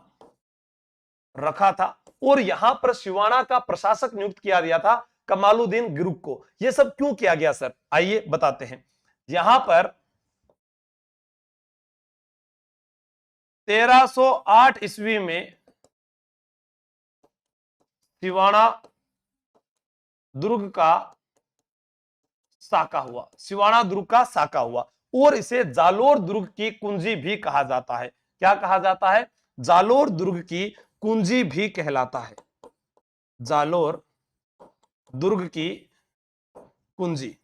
रखा था। और यहां पर सिवाना का प्रशासक नियुक्त किया गया था कमालुद्दीन गिरुक को। यह सब क्यों किया गया सर, आइए बताते हैं। यहां पर 1308 ईस्वी में सिवाना दुर्ग का साका हुआ, सिवाना दुर्ग का साका हुआ, और इसे जालोर दुर्ग की कुंजी भी कहा जाता है। क्या कहा जाता है, जालोर दुर्ग की कुंजी भी कहलाता है, जालोर दुर्ग की कुंजी।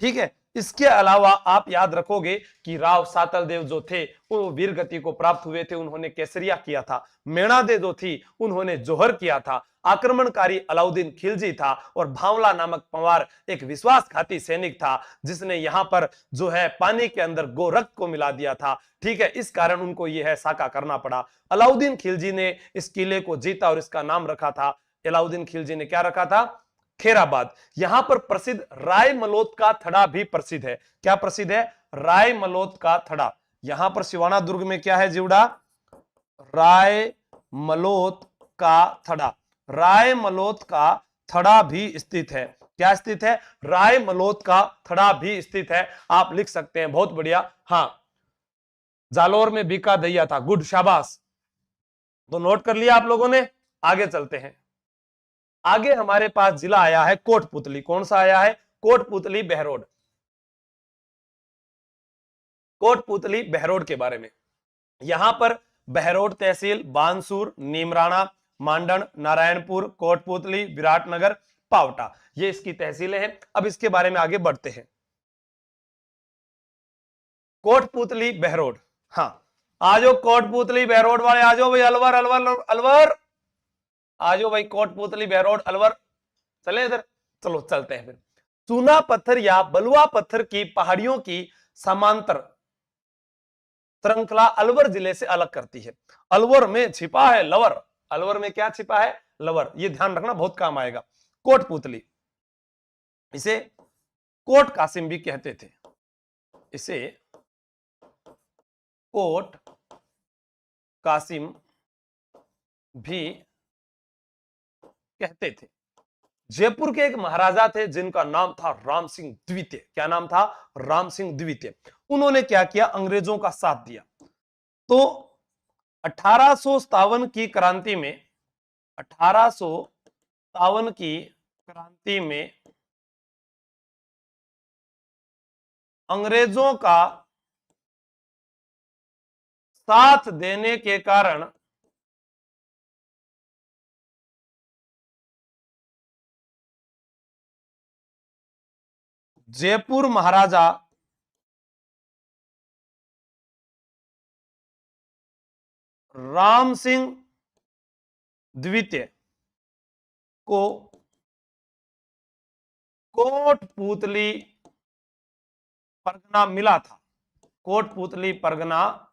ठीक है, इसके अलावा आप याद रखोगे कि राव सातलदेव जो थे वो वीर गति को प्राप्त हुए थे, उन्होंने केसरिया किया था। मेणादे जो थी उन्होंने जोहर किया था। आक्रमणकारी अलाउद्दीन खिलजी था, और भावला नामक पंवार एक विश्वासघाती सैनिक था जिसने यहां पर जो है पानी के अंदर गोरख को मिला दिया था। ठीक है, इस कारण उनको यह है साका करना पड़ा। अलाउद्दीन खिलजी ने इस किले को जीता और इसका नाम रखा था, अलाउद्दीन खिलजी ने क्या रखा था, खेराबाद। यहां पर प्रसिद्ध राय मलोत का थड़ा भी प्रसिद्ध है। क्या प्रसिद्ध है, राय मलोत का थड़ा। यहां पर सिवाना दुर्ग में क्या है जीवड़ा, राय मलोत का थड़ा, राय मलोत का थड़ा भी स्थित है। क्या स्थित है, राय मलोत का थड़ा भी स्थित है। आप लिख सकते हैं, बहुत बढ़िया। हाँ, जालोर में बीका दैया था, गुड, शाबाश। तो नोट कर लिया आप लोगों ने। आगे चलते हैं। आगे हमारे पास जिला आया है कोटपुतली। कौन सा आया है, कोटपुतली बहरोड। कोटपुतली बहरोड के बारे में, यहां पर बहरोड तहसील, बानसूर, नीमराणा, मांडन, नारायणपुर, कोटपुतली, विराटनगर, पावटा, ये इसकी तहसीलें हैं। अब इसके बारे में आगे बढ़ते हैं। कोटपुतली बहरोड, हाँ, आजो कोटपुतली बहरोड वाले, आजो भाई, अलवर अलवर अलवर, आजो भाई, कोटपुतली बहरोड अलवर, चले इधर, चलो चलते हैं फिर। चूना पत्थर या बलुआ पत्थर की पहाड़ियों की समांतर श्रृंखला अलवर जिले से अलग करती है। अलवर में छिपा है लवर, अलवर में क्या छिपा है, लवर, ये ध्यान रखना, बहुत काम आएगा। कोटपुतली, इसे कोट कासिम भी कहते थे, इसे कोट कासिम भी कहते थे। जयपुर के एक महाराजा थे जिनका नाम था राम सिंह द्वितीय। क्या नाम था, राम सिंह द्वितीय। उन्होंने क्या किया, अंग्रेजों का साथ दिया। तो 1857 की क्रांति में, 1857 की क्रांति में अंग्रेजों का साथ देने के कारण जयपुर महाराजा राम सिंह द्वितीय को कोटपुतली परगना मिला था। कोटपुतली परगना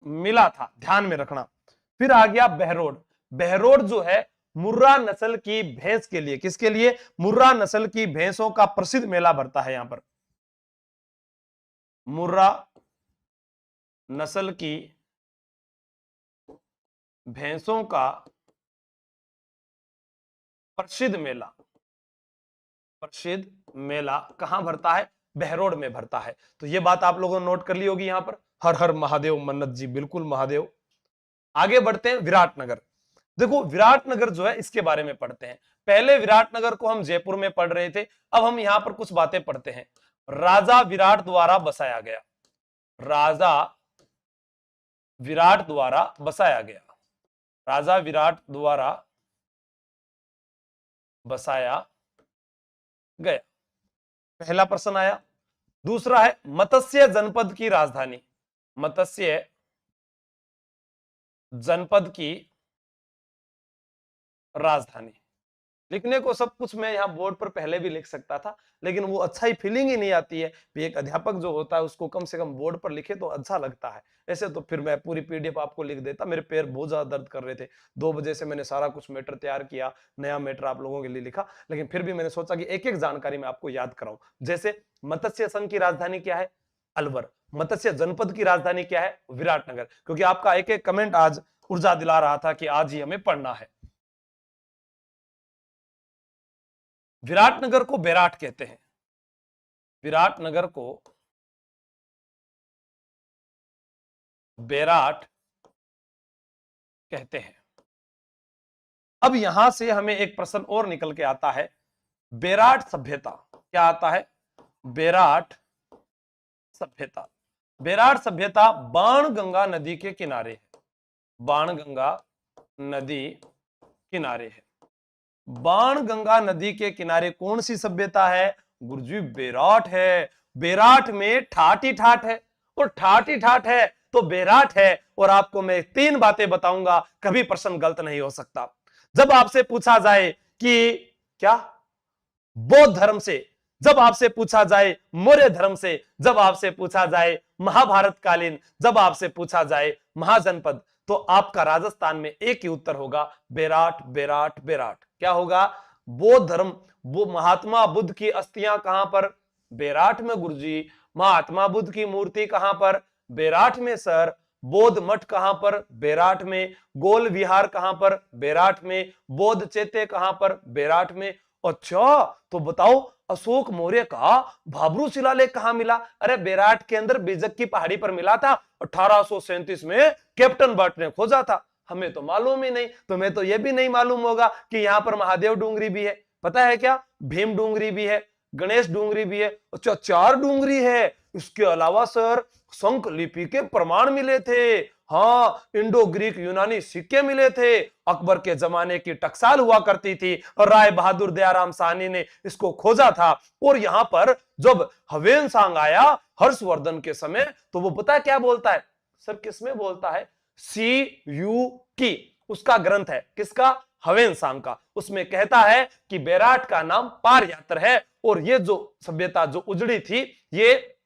मिला था, ध्यान में रखना। फिर आ गया बहरोड। बहरोड जो है मुर्रा नस्ल की भैंस के लिए, किसके लिए, मुर्रा नस्ल की भैंसों का प्रसिद्ध मेला भरता है। यहां पर मुर्रा नस्ल की भैंसों का प्रसिद्ध मेला, प्रसिद्ध मेला कहां भरता है, बहरोड में भरता है। तो ये बात आप लोगों ने नोट कर ली होगी। यहां पर हर हर महादेव मन्नत जी, बिल्कुल महादेव। आगे बढ़ते हैं, विराटनगर। देखो विराटनगर जो है, इसके बारे में पढ़ते हैं। पहले विराटनगर को हम जयपुर में पढ़ रहे थे, अब हम यहां पर कुछ बातें पढ़ते हैं। राजा विराट द्वारा बसाया गया, राजा विराट द्वारा बसाया गया, राजा विराट द्वारा बसाया गया, पहला प्रश्न आया। दूसरा है मत्स्य जनपद की राजधानी, मत्स्य जनपद की राजधानी। लिखने को सब कुछ मैं यहाँ बोर्ड पर पहले भी लिख सकता था, लेकिन वो अच्छा ही फीलिंग ही नहीं आती है। एक अध्यापक जो होता है उसको कम से कम बोर्ड पर लिखे तो अच्छा लगता है। ऐसे तो फिर मैं पूरी पीडीएफ आपको लिख देता, मेरे पैर बहुत ज्यादा दर्द कर रहे थे। 2 बजे से मैंने सारा कुछ मैटर तैयार किया, नया मैटर आप लोगों के लिए लिखा, लेकिन फिर भी मैंने सोचा कि एक एक जानकारी मैं आपको याद कराऊं। जैसे मत्स्य संघ की राजधानी क्या है? अलवर। मत्स्य जनपद की राजधानी क्या है? विराटनगर। क्योंकि आपका एक एक कमेंट आज ऊर्जा दिला रहा था कि आज ही हमें पढ़ना है। विराटनगर को बेराट कहते हैं। विराटनगर को बेराट कहते हैं। अब यहां से हमें एक प्रश्न और निकल के आता है, बेराट सभ्यता क्या आता है? बेराट सभ्यता। बेराट सभ्यता बाणगंगा नदी के किनारे है। बाणगंगा नदी किनारे है। बाणगंगा नदी के किनारे कौन सी सभ्यता है? गुरुजी बेराट है। बेराट में ठाठ ही ठाठ है, और ठाठ ही ठाठ है तो बेराट है। और आपको मैं 3 बातें बताऊंगा, कभी प्रश्न गलत नहीं हो सकता। जब आपसे पूछा जाए कि क्या बौद्ध धर्म से, जब आपसे पूछा जाए मौर्य धर्म से, जब आपसे पूछा जाए महाभारत कालीन, जब आपसे पूछा जाए महाजनपद, तो आपका राजस्थान में एक ही उत्तर होगा, बेराट बेराट बेराट। क्या होगा? बौद्ध धर्म, वो महात्मा बुद्ध की अस्थियां कहां पर? बेराट में गुरुजी। महात्मा बुद्ध की मूर्ति कहां पर? बेराट में सर। बौद्ध मठ कहां पर? बेराट में। गोल विहार कहां पर? बेराट में। बौद्ध चैत्य कहां पर? बेराट में। अच्छा, तो बताओ अशोक मौर्य का भाब्रू शिलालेख कहां मिला? अरे बेराट के अंदर बीजक की पहाड़ी पर मिला था। 1837 में कैप्टन बट ने खोजा था। हमें तो मालूम ही नहीं। तुम्हें तो यह भी नहीं मालूम होगा कि यहाँ पर महादेव डूंगरी भी है। पता है क्या? भीम डूंगरी भी है, गणेश डूंगरी भी है। अच्छा, 4 डूंगरी है। इसके अलावा सर शंख लिपि के प्रमाण मिले थे। हाँ, इंडो ग्रीक यूनानी सिक्के मिले थे। अकबर के जमाने की टकसाल हुआ करती थी और राय बहादुर दयाराम साहनी ने इसको खोजा था। और यहां पर जब हवेनसांग आया हर्षवर्धन के समय, तो वो पता है क्या बोलता है? सर किसमें बोलता है? सी यू की उसका ग्रंथ है। किसका? हवेनसांग का। उसमें कहता है कि बेराट का नाम पारयात्र है। और ये जो सभ्यता जो उजड़ी थी, ये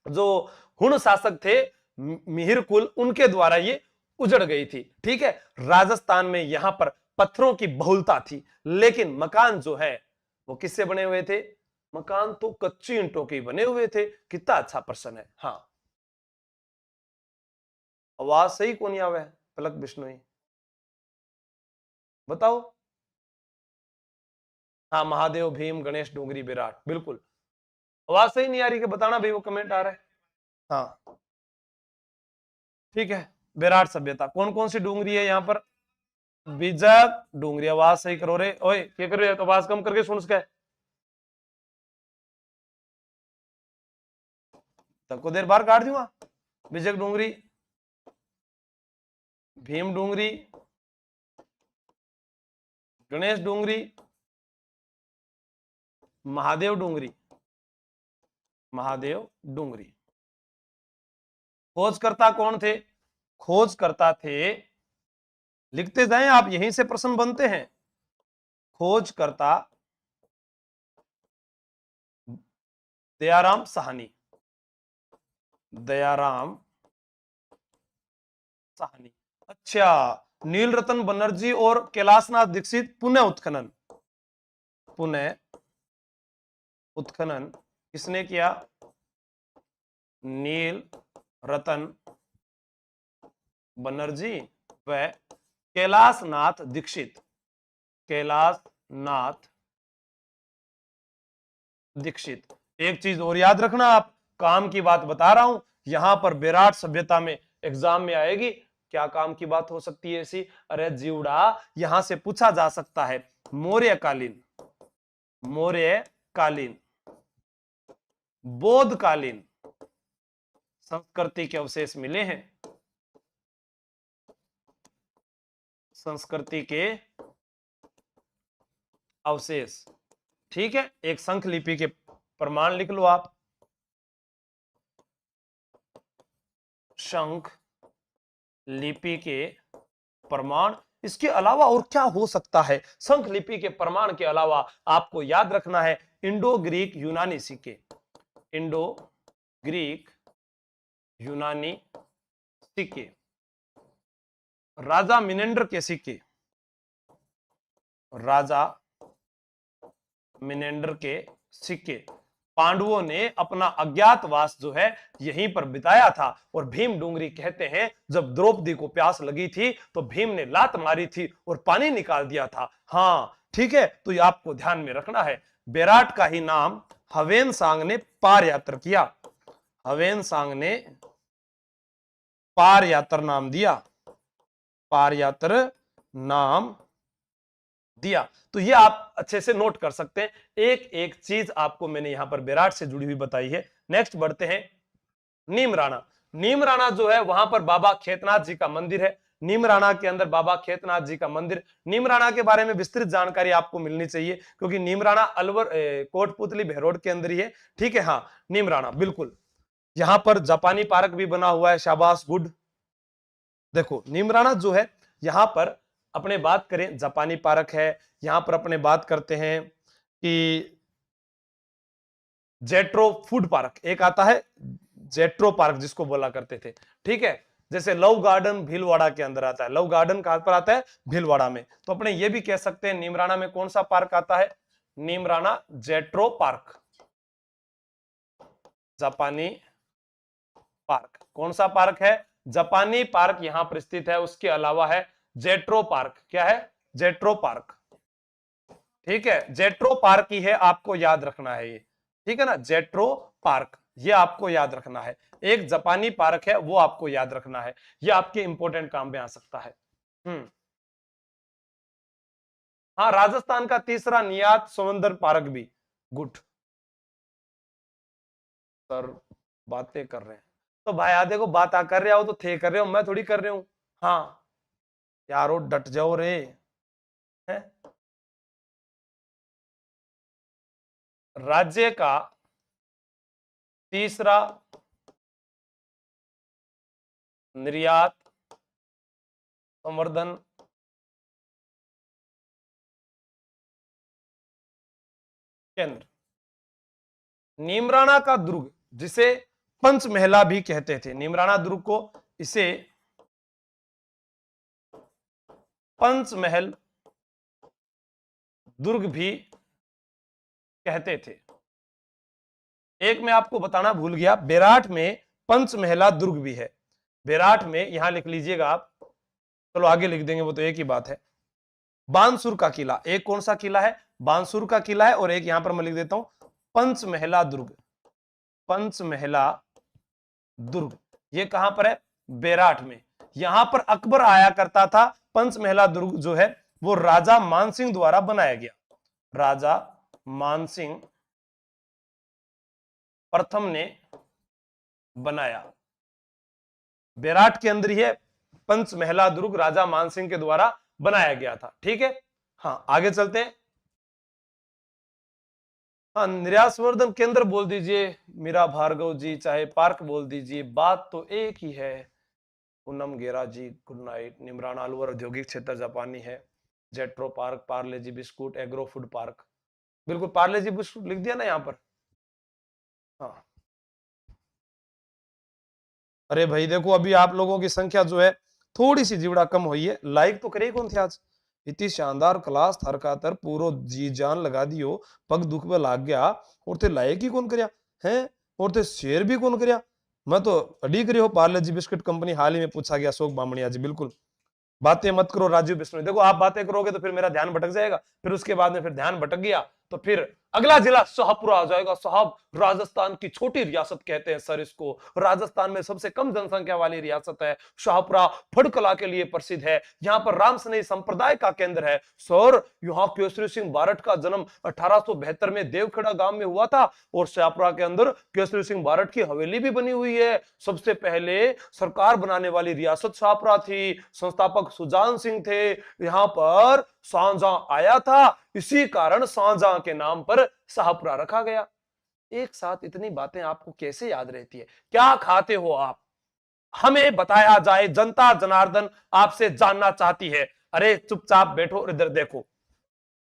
जो हुण शासक थे मिहिर कुल, उनके द्वारा ये उजड़ गई थी। ठीक है। राजस्थान में यहां पर पत्थरों की बहुलता थी, लेकिन मकान जो है वो किससे बने हुए थे? मकान तो कच्ची ईंटों के बने हुए थे। कितना अच्छा प्रश्न है। हाँ, आवाज सही कौन नहीं आवे? पलक बिश्नोई बताओ। हाँ, महादेव, भीम, गणेश, डोंगरी, विराट, बिल्कुल। आवाज सही नहीं आ रही कि बताना भाई, वो कमेंट आ रहा है। हाँ ठीक है। विराट सभ्यता कौन कौन सी डूंगरी है यहाँ पर? बीजक डूंगरी। आवाज सही करो रे। ओए क्या कर रहे हो? आवाज कम करके सुन सके। तब को देर बाहर काट दूंगा। बीजक डूंगरी, भीम डूंगरी, गणेश डूंगरी, महादेव डूंगरी। महादेव डूंगरी। खोजकर्ता कौन थे? खोजकर्ता थे, लिखते जाएं आप, यहीं से प्रश्न बनते हैं। खोजकर्ता दयाराम साहनी। दयाराम साहनी। अच्छा, नील रतन बनर्जी और कैलाशनाथ दीक्षित पुनः उत्खनन। पुनः उत्खनन किसने किया? नील रतन बनर्जी व कैलाशनाथ दीक्षित। कैलाशनाथ दीक्षित। एक चीज और याद रखना, आप काम की बात बता रहा हूं, यहां पर बेराट सभ्यता में एग्जाम में आएगी। क्या काम की बात हो सकती है ऐसी? अरे जीवड़ा, यहां से पूछा जा सकता है मौर्यकालीन, मौर्यकालीन, बौद्धकालीन संस्कृति के अवशेष मिले हैं। संस्कृति के अवशेष। ठीक है। एक शंख लिपि के प्रमाण लिख लो आप। शंख लिपि के प्रमाण, इसके अलावा और क्या हो सकता है? संख लिपि के प्रमाण के अलावा आपको याद रखना है इंडो ग्रीक यूनानी सिक्के, इंडो ग्रीक यूनानी सिक्के, राजा मिनेंडर के सिक्के, राजा मिनेंडर के सिक्के। पांडवों ने अपना अज्ञातवास जो है यहीं पर बिताया था। और भीम डूंगरी कहते हैं जब द्रौपदी को प्यास लगी थी तो भीम ने लात मारी थी और पानी निकाल दिया था। हाँ ठीक है, तो ये आपको ध्यान में रखना है। बेराट का ही नाम हवेन सांग ने पार यात्रा किया, हवेन सांग ने पार यात्रा नाम दिया, पार यात्रा नाम दिया। तो ये आप अच्छे से नोट कर सकते हैं। एक एक चीज आपको मैंने यहां पर बेराट से जुड़ी हुई बताई है। नेक्स्ट बढ़ते हैं नीमराणा। नीमराणा जो है वहां पर बाबा खेतनाथ जी का मंदिर है। नीमराणा के अंदर बाबा खेतनाथ जी का मंदिर। नीमराणा के बारे में विस्तृत जानकारी आपको मिलनी चाहिए क्योंकि नीमराणा अलवर कोटपुतली बहरोड के अंदर ही है। ठीक है, हाँ नीमराणा बिल्कुल। यहां पर जापानी पार्क भी बना हुआ है, शाबाश गुड। देखो नीमराणा जो है यहां पर अपने बात करें जापानी पार्क है, यहां पर अपने बात करते हैं कि जेट्रो फूड पार्क एक आता है, जेट्रो पार्क जिसको बोला करते थे। ठीक है, जैसे लव गार्डन भीलवाड़ा के अंदर आता है, लव गार्डन कहां पर आता है? भीलवाड़ा में। तो अपने ये भी कह सकते हैं नीमराणा में कौन सा पार्क आता है? नीमराणा जेट्रो पार्क, जापानी पार्क। कौन सा पार्क है? जापानी पार्क यहां पर स्थित है। उसके अलावा है जेट्रो पार्क। क्या है? JETRO park. ठीक है, जेट्रो पार्क ही है, आपको याद रखना है ये। ठीक है ना, जेट्रो पार्क ये आपको याद रखना है। एक जापानी पार्क है वो आपको याद रखना है, ये आपके इंपॉर्टेंट काम में आ सकता है। हाँ, राजस्थान का तीसरा नियात समंदर पार्क भी। गुड सर, बातें कर रहे हैं तो भाई आ देखो, बात आ कर रहे हो तो थे कर रहे हो, मैं थोड़ी कर रहे हूं। हाँ यारो डट जाओ रे, है? राज्य का तीसरा निर्यात संवर्धन केंद्र नीमराणा का दुर्ग, जिसे पंचमहला भी कहते थे। नीमराणा दुर्ग को इसे पंचमहल दुर्ग भी कहते थे। एक मैं आपको बताना भूल गया, बेराट में पंचमहला दुर्ग भी है। बेराट में यहां लिख लीजिएगा आप, चलो आगे लिख देंगे वो तो एक ही बात है। बानसूर का किला, एक कौन सा किला है? बानसूर का किला है। और एक यहां पर मैं लिख देता हूं पंचमहला दुर्ग, पंचमहला दुर्ग। ये कहां पर है? बेराट में। यहां पर अकबर आया करता था। पंचमहला दुर्ग जो है वो राजा मानसिंह द्वारा बनाया गया, राजा मानसिंह प्रथम ने बनाया। बेराट के अंदर ही है पंचमहला दुर्ग, राजा मानसिंह के द्वारा बनाया गया था। ठीक है, हाँ आगे चलते हैं। हाँ, निर्यात संवर्धन केंद्र बोल दीजिए मीरा भार्गव जी, चाहे पार्क बोल दीजिए, बात तो एक ही है। पूनम गेरा जी गुड नाइट। निमराना अलवर औद्योगिक क्षेत्र जापानी है। जेट्रो पार्क, पार्ले जी बिस्कुट, एग्रो फूड पार्क। बिल्कुल पार्ले जी बिस्कुट लिख दिया ना यहाँ पर। हाँ अरे भाई देखो, अभी आप लोगों की संख्या जो है थोड़ी सी जीवड़ा कम हुई है। लाइक तो करे कौन थे आज? इतनी शानदार क्लास थर का तर पूरो जी जान लगा दियो, पग दुख में लाग गया और थे लाइक ही कौन करया है, और थे शेयर भी कौन करया। मैं तो अड़ी करी हो। पार्ले जी बिस्कुट कंपनी हाल ही में पूछा गया, अशोक बामणिया जी। बिल्कुल बातें मत करो राजीव बिश्नोई। देखो आप बातें करोगे तो फिर मेरा ध्यान भटक जाएगा, फिर उसके बाद में फिर ध्यान भटक गया तो फिर अगला जिला शाहपुरा आ जाएगा। साहब राजस्थान की छोटी रियासत कहते हैं सर इसको, राजस्थान में सबसे कम जनसंख्या वाली रियासत है शाहपुरा, फड़ कला के लिए प्रसिद्ध है। यहाँ पर रामसनेही संप्रदाय का केंद्र है सर। यहाँ केसरी सिंह बारठ का जन्म 1872 में देवखेड़ा गांव में हुआ था और शाहपुरा के अंदर केसरी सिंह बारठ की हवेली भी बनी हुई है। सबसे पहले सरकार बनाने वाली रियासत शाहपुरा थी, संस्थापक सुजान सिंह थे। यहाँ पर शाहजहां आया था, इसी कारण शाहजहां के नाम पर शाहपुरा रखा गया। एक साथ इतनी बातें आपको कैसे याद रहती है? क्या खाते हो आप? हमें बताया जाए, जनता जनार्दन आपसे जानना चाहती है। अरे चुपचाप बैठो और इधर देखो।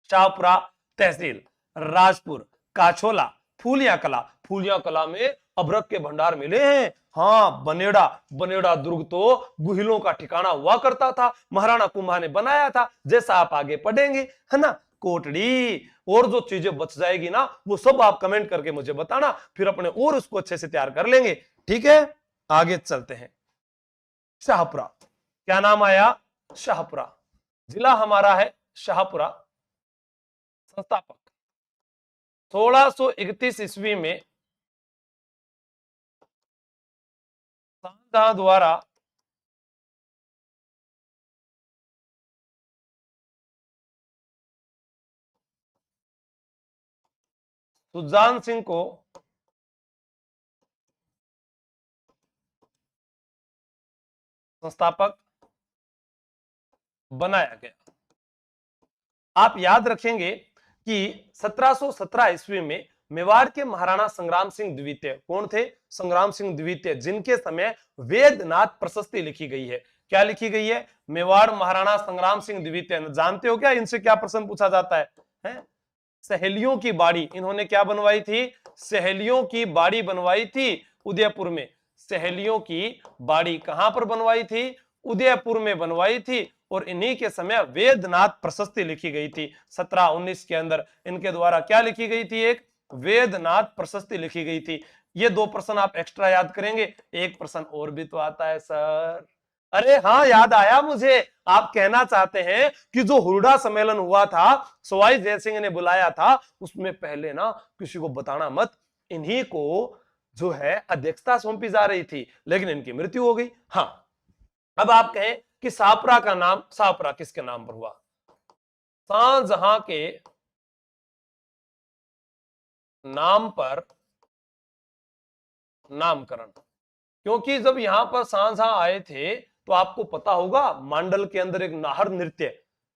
शाहपुरा तहसील, राजपुर, काछोला, फूलिया कला। फूलिया कला में अभ्रक के भंडार मिले हैं। हाँ, बनेड़ा, बनेड़ा दुर्ग तो गुहिलों का ठिकाना हुआ करता था, महाराणा कुंभा ने बनाया था, जैसा आप आगे पढ़ेंगे, है ना। कोटड़ी, और जो चीजें बच जाएगी ना वो सब आप कमेंट करके मुझे बताना, फिर अपने और उसको अच्छे से तैयार कर लेंगे। ठीक है, आगे चलते हैं। शाहपुरा, क्या नाम आया? शाहपुरा। जिला हमारा है शाहपुरा। संस्थापक 1631 ईस्वी में शाहजहां द्वारा सुजान सिंह को संस्थापक बनाया गया। आप याद रखेंगे कि 1717 ईस्वी में मेवाड़ के महाराणा संग्राम सिंह द्वितीय, कौन थे? संग्राम सिंह द्वितीय, जिनके समय वेदनाथ प्रशस्ति लिखी गई है। क्या लिखी गई है? मेवाड़ महाराणा संग्राम सिंह द्वितीय। जानते हो क्या इनसे क्या प्रश्न पूछा जाता है? सहेलियों की बाड़ी इन्होंने क्या बनवाई थी? सहेलियों की बाड़ी बनवाई थी उदयपुर में। सहेलियों की बाड़ी कहां पर बनवाई थी? उदयपुर में बनवाई थी। और इन्हीं के समय वेदनाथ प्रशस्ति लिखी गई थी 1719 के अंदर। इनके द्वारा क्या लिखी गई थी? एक वेदनाथ प्रशस्ति लिखी गई थी। ये 2 प्रश्न आप एक्स्ट्रा याद करेंगे। एक प्रश्न और भी तो आता है सर। अरे हाँ, याद आया मुझे। आप कहना चाहते हैं कि जो हुरडा सम्मेलन हुआ था, सवाई जयसिंह ने बुलाया था, उसमें पहले ना किसी को बताना मत, इन्हीं को जो है अध्यक्षता सौंपी जा रही थी, लेकिन इनकी मृत्यु हो गई। हाँ, अब आप कहें कि शाहपुरा का नाम, शाहपुरा किसके नाम पर हुआ? शाहजहां के नाम पर नामकरण। क्योंकि जब यहां पर शाहजहां आए थे तो आपको पता होगा मांडल के अंदर एक नाहर नृत्य,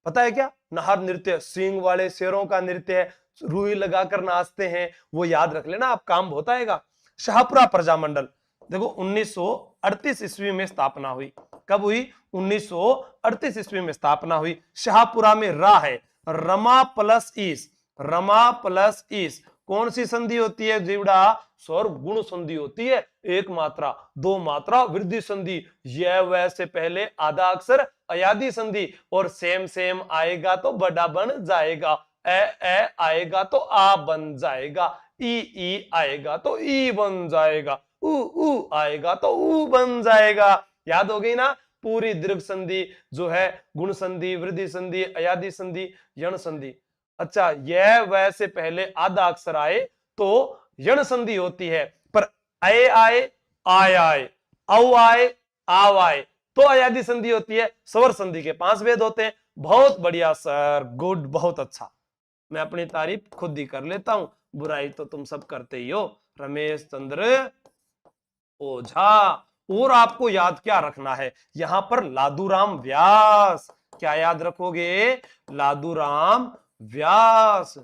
पता है क्या? नाहर नृत्य, सींग वाले शेरों का नृत्य है, रुई लगाकर नाचते हैं, वो याद रख लेना, आप काम होता है। शाहपुरा प्रजामंडल देखो 1938 ईस्वी में स्थापना हुई। कब हुई? 1938 ईस्वी में स्थापना हुई। शाहपुरा में रा है, रमा प्लस ईस, रमा प्लस ईस कौन सी संधि होती है जीवड़ा? स्वर गुण संधि होती है। एक मात्रा, 2 मात्रा, वृद्धि संधि। यह वह से पहले आधा अक्षर अयादी संधि, और सेम सेम आएगा तो बड़ा बन जाएगा, ए आएगा तो आ बन जाएगा, ई आएगा तो ई बन जाएगा, उ आएगा तो ऊ बन जाएगा। याद हो गई ना? पूरी दीर्घ संधि जो है गुण संधि, वृद्धि संधि, अयादी संधि, यण संधि। अच्छा, यह वह से पहले आधा अक्षर आए तो यण संधि होती है, पर अय आए, आय आए, औ आए, आव आए तो अयादी संधि होती है। स्वर संधि के 5 भेद होते हैं। बहुत बढ़िया सर, गुड, बहुत अच्छा। मैं अपनी तारीफ खुद ही कर लेता हूं, बुराई तो तुम सब करते ही हो। रमेश चंद्र ओझा। और आपको याद क्या रखना है? यहां पर लादूराम व्यास, क्या याद रखोगे? लादूराम व्यास।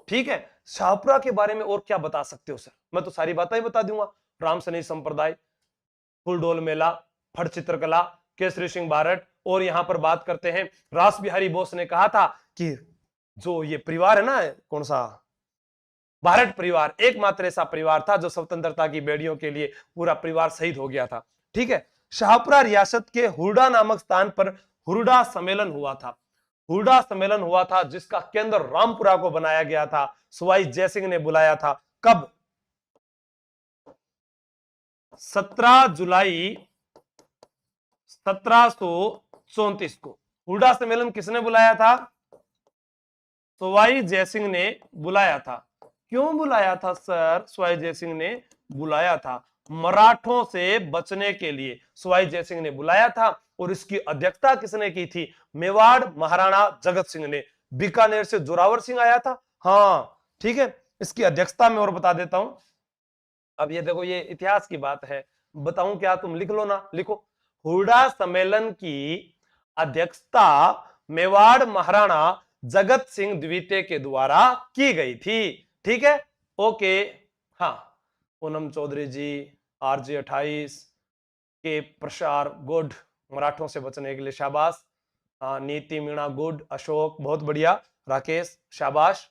ठीक है, शाहपुरा के बारे में और क्या बता सकते हो सर? मैं तो सारी बातें ही बता दूंगा। राम सनेही संप्रदाय, फुलडोल मेला, फट चित्रकला, केसरी सिंह बारट। और यहां पर बात करते हैं, रास बिहारी बोस ने कहा था कि जो ये परिवार है ना, कौन सा? बारट परिवार एकमात्र ऐसा परिवार था जो स्वतंत्रता की बेड़ियों के लिए पूरा परिवार शहीद हो गया था। ठीक है, शाहपुरा रियासत के हुरडा नामक स्थान पर हुरडा सम्मेलन हुआ था। हुरडा सम्मेलन हुआ था जिसका केंद्र रामपुरा को बनाया गया था। सवाई जयसिंह ने बुलाया था। कब? 17 जुलाई 1734 को। हुरडा सम्मेलन किसने बुलाया था? सवाई जयसिंह ने बुलाया था। क्यों बुलाया था सर? सवाई जयसिंह ने बुलाया था मराठों से बचने के लिए, सवाई जयसिंह ने बुलाया था। और इसकी अध्यक्षता किसने की थी? मेवाड़ महाराणा जगत सिंह ने। बीकानेर से जोरावर सिंह आया था। हाँ ठीक है, इसकी अध्यक्षता में और बता देता हूं। अब ये देखो, ये इतिहास की बात है, बताऊं क्या? तुम लिख लो ना, लिखो। हुरडा सम्मेलन की अध्यक्षता मेवाड़ महाराणा जगत सिंह द्वितीय के द्वारा की गई थी। ठीक है, ओके। हाँ, पूनम चौधरी जी, RJ 28, के प्रसार गुड, मराठों से बचने के लिए शाबाश। नीति मीणा गुड, अशोक बहुत बढ़िया, राकेश शाबाश।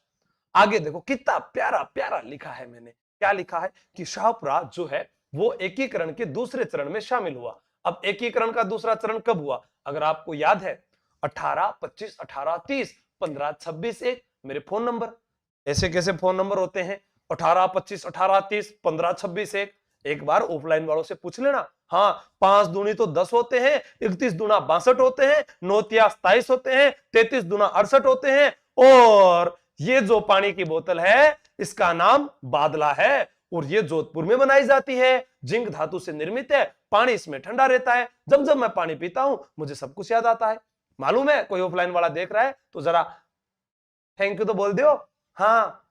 आगे देखो कितना प्यारा प्यारा लिखा है मैंने, क्या लिखा है कि शाहपुरा जो है वो एकीकरण के दूसरे चरण में शामिल हुआ। अब एकीकरण का दूसरा चरण कब हुआ, अगर आपको याद है 18, 25, 18, 30, 15, 26, 1 मेरे फोन नंबर। ऐसे कैसे फोन नंबर होते हैं, 18, 25, 18, 30, 15, 26, 1। एक बार ऑफलाइन वालों से पूछ लेना। हाँ, 5 दूनी तो 10 होते हैं, 31 दूना 62 होते हैं, 9 तिया 27 होते हैं, 33 दूना 68 होते हैं, और ये जो पानी की बोतल है इसका नाम बादला है, और ये जोधपुर में बनाई जाती है, जिंक धातु से निर्मित है, पानी इसमें ठंडा रहता है। जब जब मैं पानी पीता हूं मुझे सब कुछ याद आता है। मालूम है, कोई ऑफलाइन वाला देख रहा है तो जरा थैंक यू तो बोल दियो। हाँ,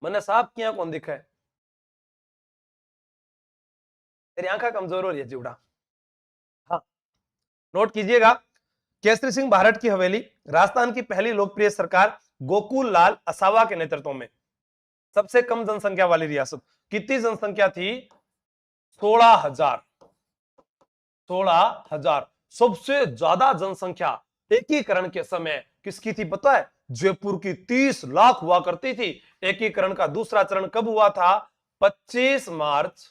मैंने साहब किया कौन दिखा है, तेरी आंखा कमजोर हो रही है जीवड़ा। हाँ, नोट कीजिएगा, केसरी सिंह भारत की हवेली राजस्थान की पहली लोकप्रिय सरकार गोकुल लाल असावा के नेतृत्व में सबसे कम जनसंख्या वाली रियासत। कितनी जनसंख्या थी, 16,000। 16,000 सबसे ज्यादा जनसंख्या एकीकरण के समय किसकी थी पता है, जयपुर की 30 लाख हुआ करती थी। एकीकरण का दूसरा चरण कब हुआ था, 25 मार्च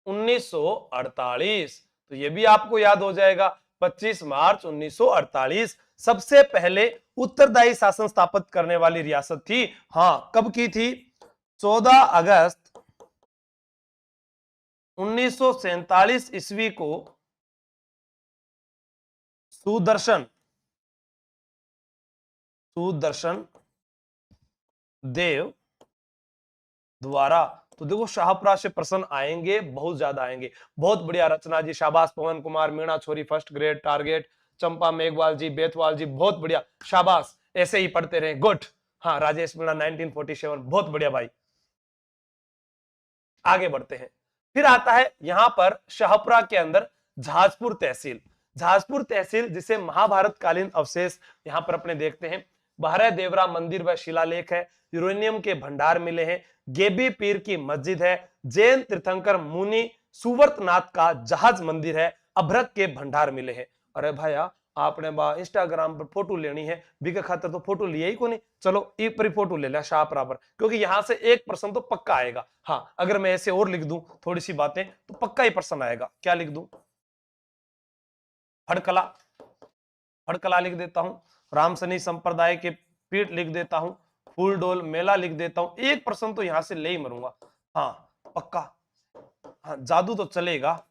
1948। तो ये भी आपको याद हो जाएगा, 25 मार्च 1948 सबसे पहले उत्तरदायी शासन स्थापित करने वाली रियासत थी। हाँ, कब की थी, 14 अगस्त 1947 ईस्वी को सुदर्शन सुदर्शन देव द्वारा। तो देखो शाहपुरा से प्रश्न आएंगे, बहुत ज्यादा आएंगे। बहुत बढ़िया रचना जी, शाबाश। पवन कुमार मीणा छोरी फर्स्ट ग्रेड टारगेट, चंपा मेघवाल जी, बेतवाल जी बहुत बढ़िया, शाबाश, ऐसे ही पढ़ते रहे, गुड। हाँ, राजेश मीणा 1947 बहुत बढ़िया भाई। आगे बढ़ते हैं, फिर आता है यहां पर शाहपुरा के अंदर झाजपुर तहसील। झाजपुर तहसील जिसे महाभारत कालीन अवशेष यहां पर अपने देखते हैं, बहरे देवरा मंदिर व शिलालेख है, यूरेनियम के भंडार मिले हैं, गेबी पीर की मस्जिद है, जैन तीर्थंकर मुनि सुवर्तनाथ का जहाज मंदिर है, अभ्रक के भंडार मिले हैं। अरे भाया, आपने बा इंस्टाग्राम पर फोटो लेनी है, बिका खातर तो फोटो लिया ही को नहीं, चलो एक पर फोटो ले लिया शाहपुरा पर, क्योंकि यहां से एक प्रश्न तो पक्का आएगा। हाँ, अगर मैं ऐसे और लिख दूं थोड़ी सी बातें तो पक्का ही प्रश्न आएगा। क्या लिख दूं, हड़कला, हड़कला लिख देता हूं, रामसनी संप्रदाय के पीठ लिख देता हूं, फूलडोल मेला लिख देता हूं, एक प्रश्न तो यहां से ले ही मरूंगा। हाँ पक्का। हाँ, जादू तो चलेगा,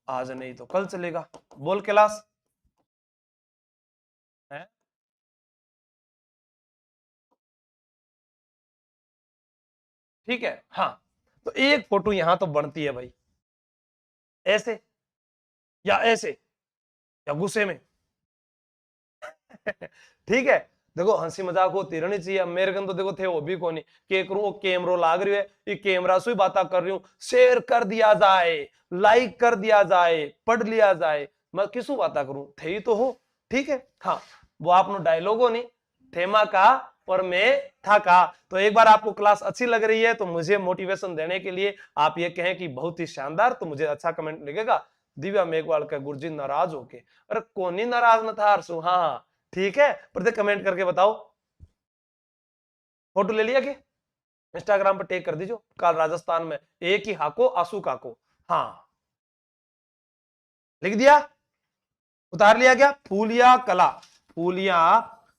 आज नहीं तो कल चलेगा। बोल कैलाश है, ठीक है। हाँ, तो एक फोटो यहां तो बनती है भाई, ऐसे या ऐसे या गुस्से में। ठीक है, देखो हंसी मजाक होती रहनी चाहिए। मेरे कन तो देखो थे वो भी कोनी के करूं, वो कैमरो लाग रही है, ये कैमरा से ही बात कर रही हूं, शेयर कर दिया जाए, लाइक कर दिया जाए, पढ़ लिया जाए, मैं किसू बात करूं, थे ही तो हो। ठीक है, हाँ, वो आपनो डायलॉग हो नहीं, थेमा का और मैं था का। तो एक बार आपको क्लास अच्छी लग रही है तो मुझे मोटिवेशन देने के लिए आप ये कहें कि बहुत ही शानदार, तो मुझे अच्छा कमेंट लिखेगा। दिव्या मेघवाल का गुरुजी नाराज होके, अरे कौन ही नाराज न था अरसू। हाँ ठीक है, प्रत्येक कमेंट करके बताओ। फोटो ले लिया कि इंस्टाग्राम पर टैग कर दीजिए, कल राजस्थान में एक ही हाको आंसू काको। हाँ, लिख दिया, उतार लिया क्या, फूलिया कला, फूलिया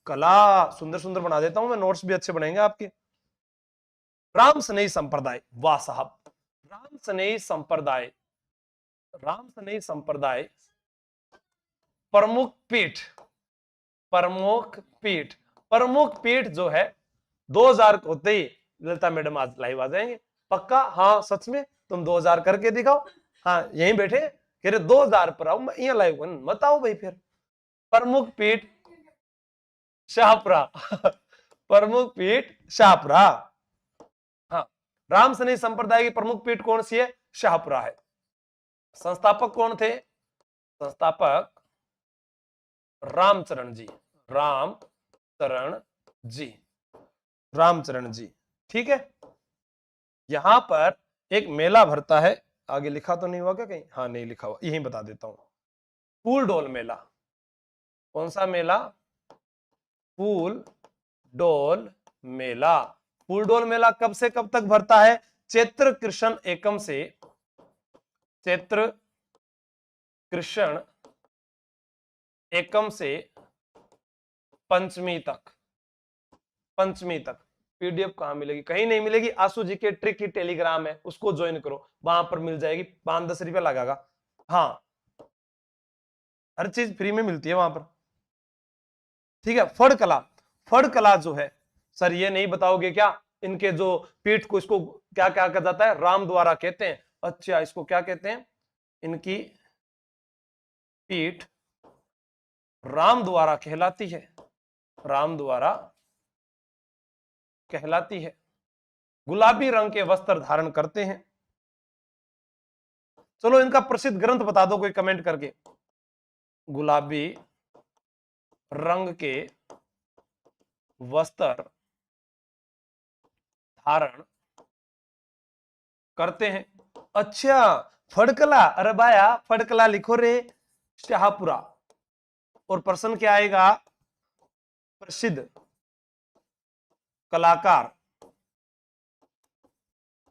कला सुंदर सुंदर बना देता हूं मैं, नोट्स भी अच्छे बनेंगे आपके। राम स्नेही संप्रदाय, वाह साहब, राम स्नेही संप्रदाय, राम स्नेही संप्रदाय प्रमुख पीठ, प्रमुख पीठ, प्रमुख पीठ जो है 2000 होते ही ललिता मैडम आज लाइव आ जाएंगे, पक्का। हाँ सच में, तुम 2000 करके दिखाओ। हाँ यहीं बैठे कह रहे 2000 पर आओ, मैं यहाँ लाइव मत आओ भाई। फिर प्रमुख पीठ शाहपुरा प्रमुख पीठ शाहपुरा। हाँ, राम सनी संप्रदाय की प्रमुख पीठ कौन सी है, शाहपुरा है। संस्थापक कौन थे, संस्थापक रामचरण जी, रामचरण जी, रामचरण जी। ठीक है, यहां पर एक मेला भरता है, आगे लिखा तो नहीं हुआ क्या कहीं? हाँ नहीं लिखा हुआ, यही बता देता हूं। फूल डोल मेला। कौन सा मेला? फूल डोल मेला। फूल डोल मेला कब से कब तक भरता है? चैत्र कृष्ण एकम से, चैत्र कृष्ण एकम से पंचमी तक। पंचमी तक। पीडीएफ कहां मिलेगी? कहीं नहीं मिलेगी। आशु जी के ट्रिक की टेलीग्राम है, उसको ज्वाइन करो, वहां पर मिल जाएगी। 5-10 रुपया लगेगा। हाँ, हर चीज फ्री में मिलती है वहां पर। ठीक है। फड़ कला। फड़ कला जो है, सर ये नहीं बताओगे क्या? इनके जो पीठ को, इसको क्या क्या कहा जाता है? राम द्वारा कहते हैं। अच्छा, इसको क्या कहते हैं? इनकी पीठ राम द्वारा कहलाती है। राम द्वारा कहलाती है। गुलाबी रंग के वस्त्र धारण करते हैं। चलो इनका प्रसिद्ध ग्रंथ बता दो कोई कमेंट करके। गुलाबी रंग के वस्त्र धारण करते हैं। अच्छा, फड़कला। अरे भाया फड़कला लिखो रे, शाहपुरा। और प्रश्न क्या आएगा? प्रसिद्ध कलाकार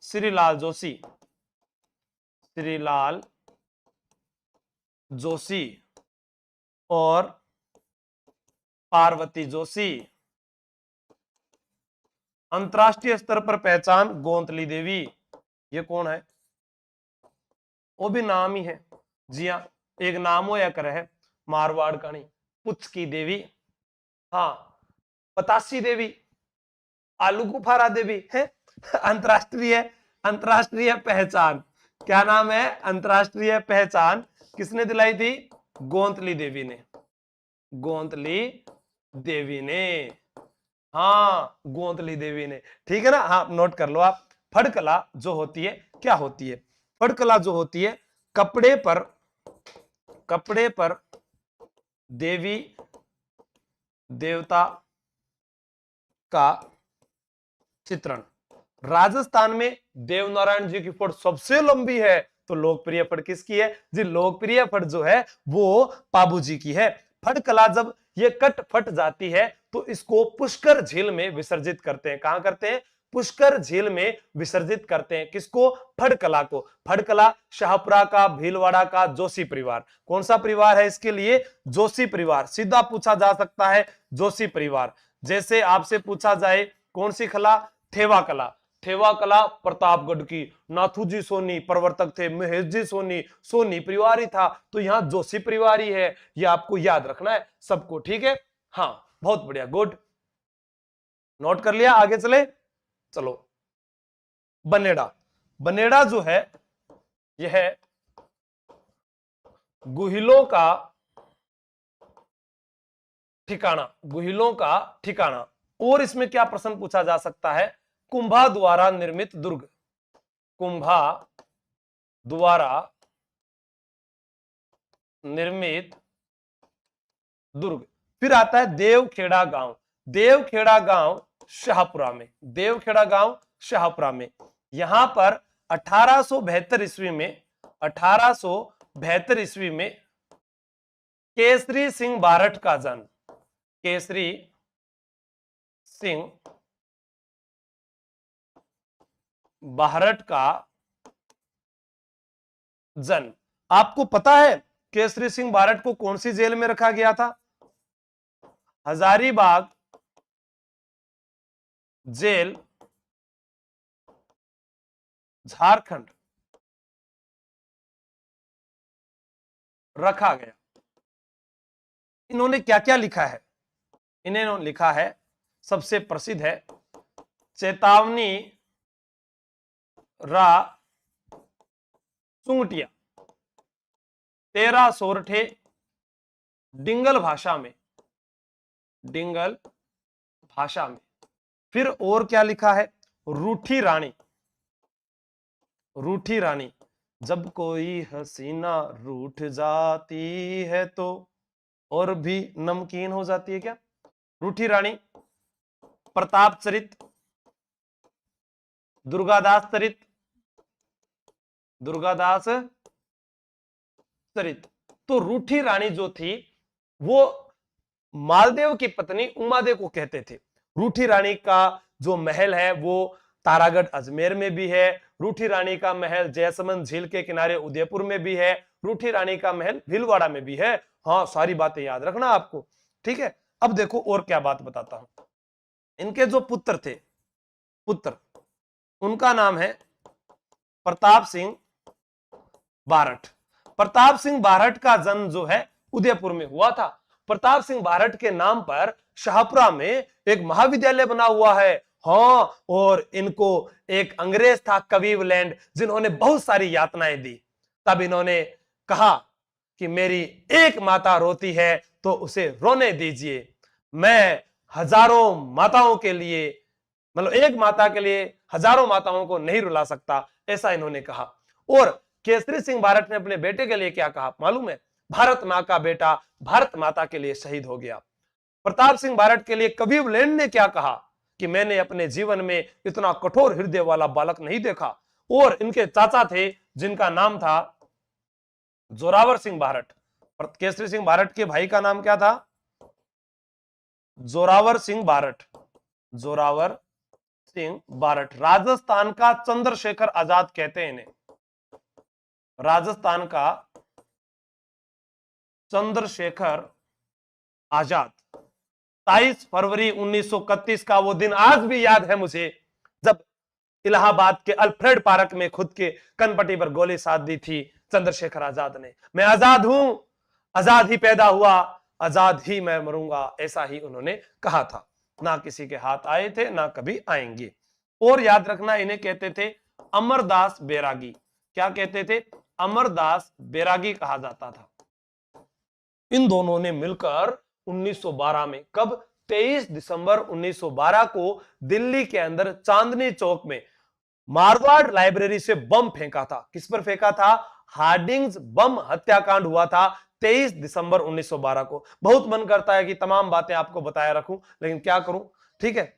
श्रीलाल जोशी। श्रीलाल जोशी और पार्वती जोशी। अंतरराष्ट्रीय स्तर पर पहचान गोंतली देवी। ये कौन है? वो भी नाम ही है। जी हाँ, एक नाम हो या कर है। मारवाड़ का नहीं, पुच्छ की देवी। हाँ, पतासी देवी, आलू बुखारा देवी है। अंतरराष्ट्रीय, अंतरराष्ट्रीय पहचान। क्या नाम है? अंतरराष्ट्रीय पहचान किसने दिलाई थी? गोंतली देवी ने। गोंतली देवी ने। हाँ, गोंतली देवी ने। ठीक है ना? हाँ, नोट कर लो आप। फड़कला जो होती है, क्या होती है? फड़कला जो होती है, कपड़े पर, कपड़े पर देवी देवता का चित्रण। राजस्थान में देवनारायण जी की फट सबसे लंबी है, तो लोकप्रिय फट किसकी है जी? लोकप्रिय फट जो है वो पाबू जी की है। फट कला जब ये कट फट जाती है तो इसको पुष्कर झील में विसर्जित करते हैं। कहां करते हैं? पुष्कर झील में विसर्जित करते हैं। किसको? फड़कला को। फड़कला शाहपुरा का, भीलवाड़ा का जोशी परिवार। कौन सा परिवार है इसके लिए? जोशी परिवार। सीधा पूछा जा सकता है जोशी परिवार। जैसे आपसे पूछा जाए कौन सी कला? थेवा कला। थेवा कला प्रतापगढ़ की। नाथूजी सोनी प्रवर्तक थे, महेश जी सोनी, सोनी परिवार ही था, तो यहां जोशी परिवार ही है। ये आपको याद रखना है सबको। ठीक है? हाँ, बहुत बढ़िया, गुड। नोट कर लिया? आगे चले। चलो, बनेड़ा। बनेड़ा जो है यह गुहिलों का ठिकाना। गुहिलों का ठिकाना। और इसमें क्या प्रश्न पूछा जा सकता है? कुंभा द्वारा निर्मित दुर्ग। कुंभा द्वारा निर्मित दुर्ग। फिर आता है देवखेड़ा गांव। देवखेड़ा गांव शाहपुरा में। देवखेड़ा गांव शाहपुरा में। यहां पर 1872 ईस्वी में, 1872 ईस्वी में केसरी सिंह बारठ का जन्म। केसरी सिंह बारठ का जन्म। आपको पता है केसरी सिंह बारठ को कौन सी जेल में रखा गया था? हजारीबाग जेल, झारखंड रखा गया। इन्होंने क्या क्या लिखा है? इन्होंने लिखा है, सबसे प्रसिद्ध है, चेतावनी रा चुंगटिया। 13 सोरठे डिंगल भाषा में। डिंगल भाषा में। फिर और क्या लिखा है? रूठी रानी। रूठी रानी। जब कोई हसीना रूठ जाती है तो और भी नमकीन हो जाती है। क्या? रूठी रानी। प्रताप चरित। दुर्गादास चरित, दुर्गादास चरित। तो रूठी रानी जो थी वो मालदेव की पत्नी उमादेव को कहते थे। रूठी रानी का जो महल है वो तारागढ़ अजमेर में भी है। रूठी रानी का महल जयसमंद झील के किनारे उदयपुर में भी है। रूठी रानी का महल भीलवाड़ा में भी है। हाँ, सारी बातें याद रखना आपको, ठीक है। अब देखो और क्या बात बताता हूं। इनके जो पुत्र थे, पुत्र, उनका नाम है प्रताप सिंह बारठ। प्रताप सिंह बारठ का जन्म जो है उदयपुर में हुआ था। प्रताप सिंह बारठ के नाम पर शाहपुरा में एक महाविद्यालय बना हुआ है। हाँ, और इनको एक अंग्रेज था कवीवलैंड, जिन्होंने बहुत सारी यातनाएं दी। तब इन्होंने कहा कि मेरी एक माता रोती है तो उसे रोने दीजिए। मैं हजारों माताओं के लिए, मतलब एक माता के लिए हजारों माताओं को नहीं रुला सकता, ऐसा इन्होंने कहा। और केसरी सिंह बारठ ने अपने बेटे के लिए क्या कहा मालूम है? भारत मां का बेटा भारत माता के लिए शहीद हो गया। प्रताप सिंह बारठ के लिए कवीवलैंड ने क्या कहा कि मैंने अपने जीवन में इतना कठोर हृदय वाला बालक नहीं देखा। और इनके चाचा थे जिनका नाम था जोरावर सिंह बारठ। केसरी सिंह बारठ के भाई का नाम क्या था? जोरावर सिंह बारठ। जोरावर सिंह बारठ राजस्थान का चंद्रशेखर आजाद कहते हैं इन्हें। राजस्थान का चंद्रशेखर आजाद। 23 फरवरी 1931 का वो दिन आज भी याद है मुझे, जब इलाहाबाद के अल्फ्रेड पार्क में खुद के कनपट्टी पर गोली साध दी थी चंद्रशेखर आजाद ने। मैं आजाद हूं, आजाद ही पैदा हुआ, आजाद ही मैं मरूंगा, ऐसा ही उन्होंने कहा था। ना किसी के हाथ आए थे, ना कभी आएंगे। और याद रखना, इन्हें कहते थे अमरदास बैरागी। क्या कहते थे? अमरदास बैरागी कहा जाता था। इन दोनों ने मिलकर 1912 में, कब? 23 दिसंबर 1912 को दिल्ली के अंदर चांदनी चौक में मारवाड़ लाइब्रेरी से बम फेंका था। किस पर फेंका था? हार्डिंग्स बम हत्याकांड हुआ था 23 दिसंबर 1912 को। बहुत मन करता है कि तमाम बातें आपको बताया रखूं, लेकिन क्या करूं, ठीक है,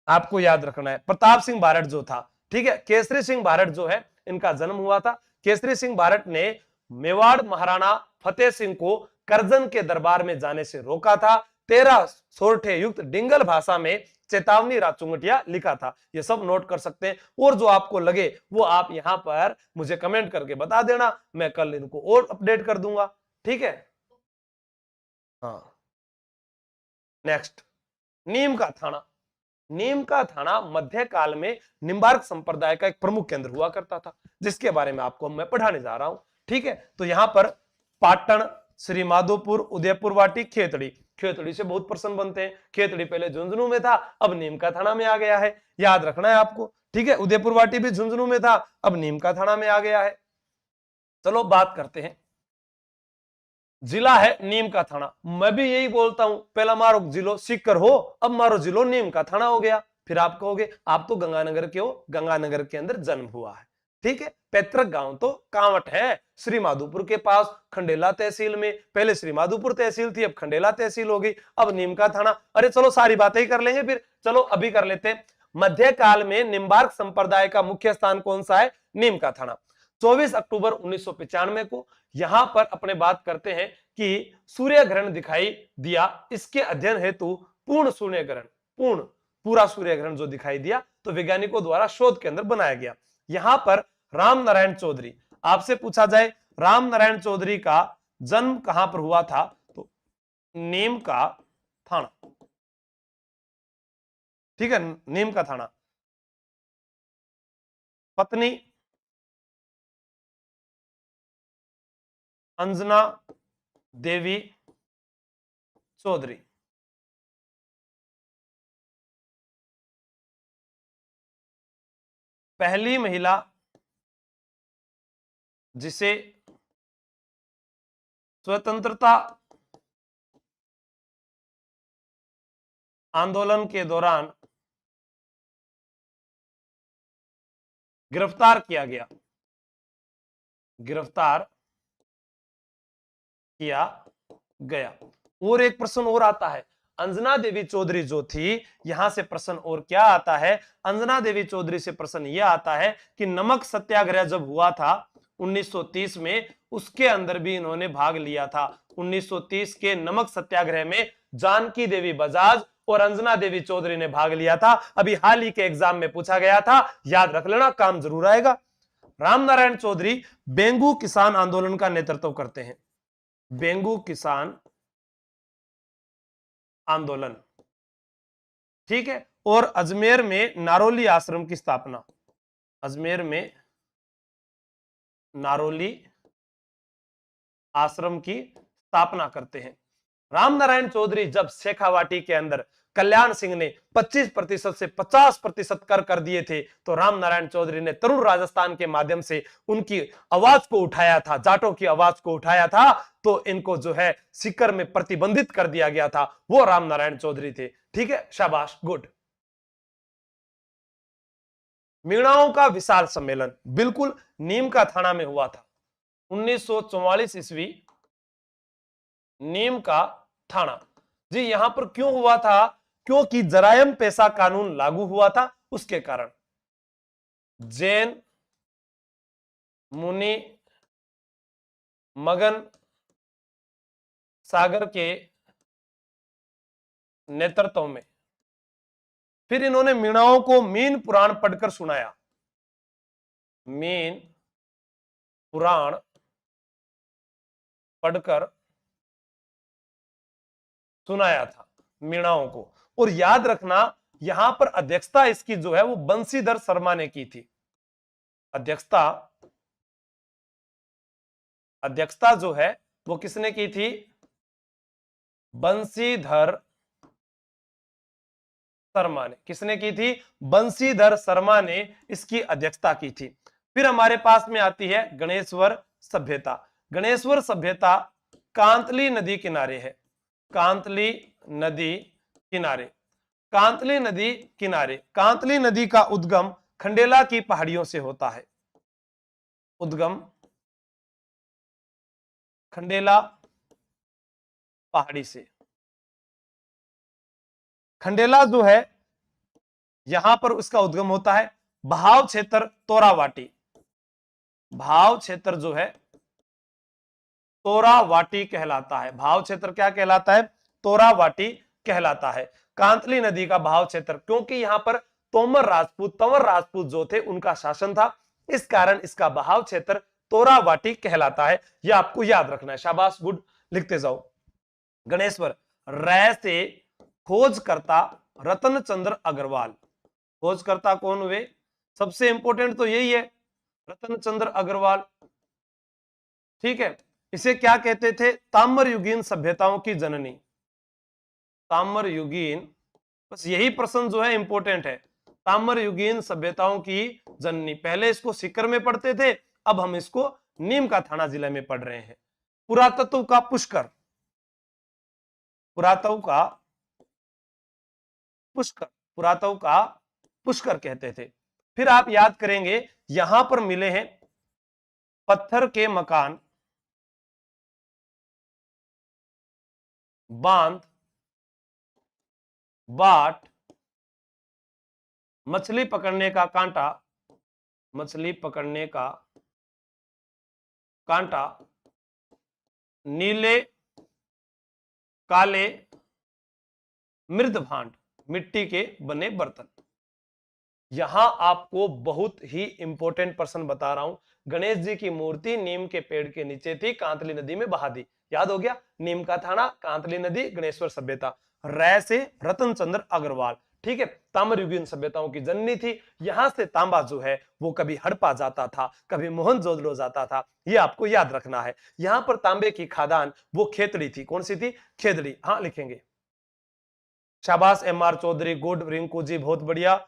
आपको याद रखना है। प्रताप सिंह बारठ जो था, ठीक है, केसरी सिंह बारठ जो है, इनका जन्म हुआ था। केसरी सिंह बारठ ने मेवाड़ महाराणा फतेह सिंह को करजन के दरबार में जाने से रोका था। 13 सोरठे युक्त डिंगल भाषा में चेतावनी राचुंगटिया लिखा था। ये सब नोट कर सकते हैं। और जो आपको लगे वो आप यहां पर मुझे कमेंट करके बता देना, मैं कल इनको और अपडेट कर दूंगा, ठीक है। हाँ, नेक्स्ट, नीम का थाना। नीम का थाना मध्यकाल में निम्बार्क संप्रदाय का एक प्रमुख केंद्र हुआ करता था, जिसके बारे में आपको मैं पढ़ाने जा रहा हूं, ठीक है। तो यहां पर पाटन, श्री माधोपुर, उदयपुर वाटी, खेतड़ी। खेतड़ी से बहुत प्रश्न बनते हैं। खेतड़ी पहले झुंझुनू में था, अब नीम का थाना में आ गया है, याद रखना है आपको, ठीक है। उदयपुर वाटी भी झुंझुनू में था, अब नीम का थाना में आ गया है। चलो बात करते हैं। जिला है नीम का थाना। मैं भी यही बोलता हूं, पहला मारो जिलो सीकर हो, अब मारो जिलो नीम का थाना हो गया। फिर आप कहोगे आप तो गंगानगर के हो, गंगानगर के अंदर जन्म हुआ है, ठीक है। पैतृक गांव तो कांवट है, श्री माधोपुर के पास खंडेला तहसील में। पहले श्री माधोपुर तहसील थी, अब खंडेला तहसील होगी, अब नीम का थाना। अरे चलो सारी बातें ही कर लेंगे फिर, चलो अभी कर लेते हैं। मध्यकाल में निम्बार्क संप्रदाय का मुख्य स्थान कौन सा है? नीम का थाना। 24 अक्टूबर 1995 को यहां पर अपने बात करते हैं कि सूर्य ग्रहण दिखाई दिया। इसके अध्ययन हेतु पूर्ण सूर्य ग्रहण, पूरा सूर्य ग्रहण जो दिखाई दिया, तो वैज्ञानिकों द्वारा शोध केंद्र बनाया गया। यहां पर राम नारायण चौधरी, आपसे पूछा जाए राम नारायण चौधरी का जन्म कहां पर हुआ था, तो नीम का थाना, ठीक है, नीम का थाना। पत्नी अंजना देवी चौधरी। पहली महिला जिसे स्वतंत्रता आंदोलन के दौरान गिरफ्तार किया गया, गिरफ्तार किया गया। और एक प्रश्न और आता है, अंजना देवी चौधरी जो थी, यहां से प्रश्न और क्या आता है, अंजना देवी चौधरी से प्रश्न यह आता है कि नमक सत्याग्रह जब हुआ था 1930 में, उसके अंदर भी इन्होंने भाग लिया था। 1930 के नमक सत्याग्रह में जानकी देवी बजाज और अंजना देवी चौधरी ने भाग लिया था। अभी हाल ही के एग्जाम में पूछा गया था, याद रख लेना, काम जरूर आएगा। रामनारायण चौधरी बेंगू किसान आंदोलन का नेतृत्व करते हैं, बेंगू किसान आंदोलन, ठीक है। और अजमेर में नारोली आश्रम की स्थापना, अजमेर में नारोली आश्रम की स्थापना करते हैं। रामनारायण चौधरी जब शेखावाटी के अंदर कल्याण सिंह ने 25% से 50% कर दिए थे, तो रामनारायण चौधरी ने तरुण राजस्थान के माध्यम से उनकी आवाज को उठाया था, जाटों की आवाज को उठाया था, तो इनको जो है सीकर में प्रतिबंधित कर दिया गया था, वो रामनारायण चौधरी थे। ठीक है, शाबाश, गुड। मीणाओं का विशाल सम्मेलन बिल्कुल नीम का थाना में हुआ था, 1944 ईस्वी, नीम का थाना जी। यहां पर क्यों हुआ था, क्योंकि जरायम पेशा कानून लागू हुआ था, उसके कारण जैन मुनि मगन सागर के नेतृत्व में फिर इन्होंने मीणाओं को मीन पुराण पढ़कर सुनाया, मीन पुराण पढ़कर सुनाया था मीणाओं को। और याद रखना, यहां पर अध्यक्षता इसकी जो है वो बंशीधर शर्मा ने की थी। अध्यक्षता जो है वो किसने की थी, बंशीधर शर्मा ने। किसने की थी, बंशीधर शर्मा ने इसकी अध्यक्षता की थी। फिर हमारे पास में आती है गणेश्वर सभ्यता। गणेश्वर सभ्यता कांतली नदी किनारे है, कांतली नदी किनारे, कांतली नदी किनारे। कांतली नदी का उद्गम खंडेला की पहाड़ियों से होता है, उद्गम खंडेला पहाड़ी से। खंडेला जो है यहां पर उसका उद्गम होता है। भाव क्षेत्र तोरावाटी, भाव क्षेत्र जो है तोरावाटी कहलाता है। भाव क्षेत्र क्या कहलाता है, तोरावाटी कहलाता है। कांतली नदी का भाव क्षेत्र, क्योंकि यहां पर तंवर राजपूत जो थे उनका शासन था, इस कारण इसका भाव क्षेत्र तोरावाटी कहलाता है। यह आपको याद रखना है, शाबाश, गुड, लिखते जाओ। गणेश्वर रै से खोजकर्ता रतनचंद्र अग्रवाल, खोजकर्ता कौन हुए, सबसे इंपॉर्टेंट तो यही है, रतनचंद्र अग्रवाल। ठीक है, इसे क्या कहते थे, ताम्रयुगीन सभ्यताओं की जननी, ताम्रयुगीन, बस यही प्रश्न जो है इंपॉर्टेंट है, ताम्रयुगीन सभ्यताओं की जननी। पहले इसको सीकर में पढ़ते थे, अब हम इसको नीम का थाना जिले में पढ़ रहे हैं। पुरातत्व का पुष्कर, पुरातत्व का पुष्कर, पुरातत्व का पुष्कर कहते थे। फिर आप याद करेंगे यहां पर मिले हैं पत्थर के मकान, बांध, बाट, मछली पकड़ने का कांटा, मछली पकड़ने का कांटा, नीले काले मृद भांड, मिट्टी के बने बर्तन। यहां आपको बहुत ही इंपॉर्टेंट प्रश्न बता रहा हूं। गणेश जी की मूर्ति नीम के पेड़ के नीचे थी, कांतली नदी में बहा दी, याद हो गया। नीम का थाना, कांतली नदी, गणेश्वर सभ्यता। रै से रतनचंद्र अग्रवाल, ठीक है, ताम्रयुगीन सभ्यताओं की जननी थी। यहां से तांबा जो है वो कभी हड़प्पा जाता था, कभी मोहनजोदड़ो जाता था, ये आपको याद रखना है। यहां पर तांबे की खादान वो खेतड़ी थी, कौन सी थी, खेतड़ी, हाँ लिखेंगे। शाबाश एमआर चौधरी, गुड। रिंकू जी बहुत बढ़िया।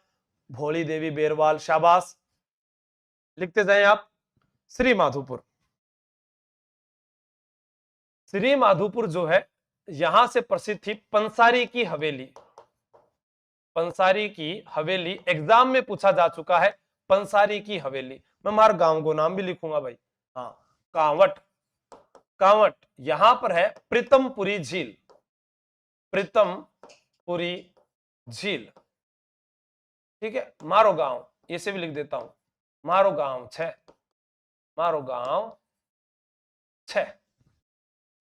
भोली देवी बेरवाल, शाबाश, लिखते जाएं आप। श्री माधोपुर, श्री माधोपुर जो है यहां से प्रसिद्ध थी पंसारी की हवेली, पंसारी की हवेली एग्जाम में पूछा जा चुका है। पंसारी की हवेली, मैं हमारे गांव को नाम भी लिखूंगा भाई, हाँ, कांवट, कांवट। यहां पर है प्रीतमपुरी झील, प्रीतमपुरी झील। ठीक है, मारो गांव, इसे भी लिख देता हूं, मारो गांव 6, मारो गांव 6।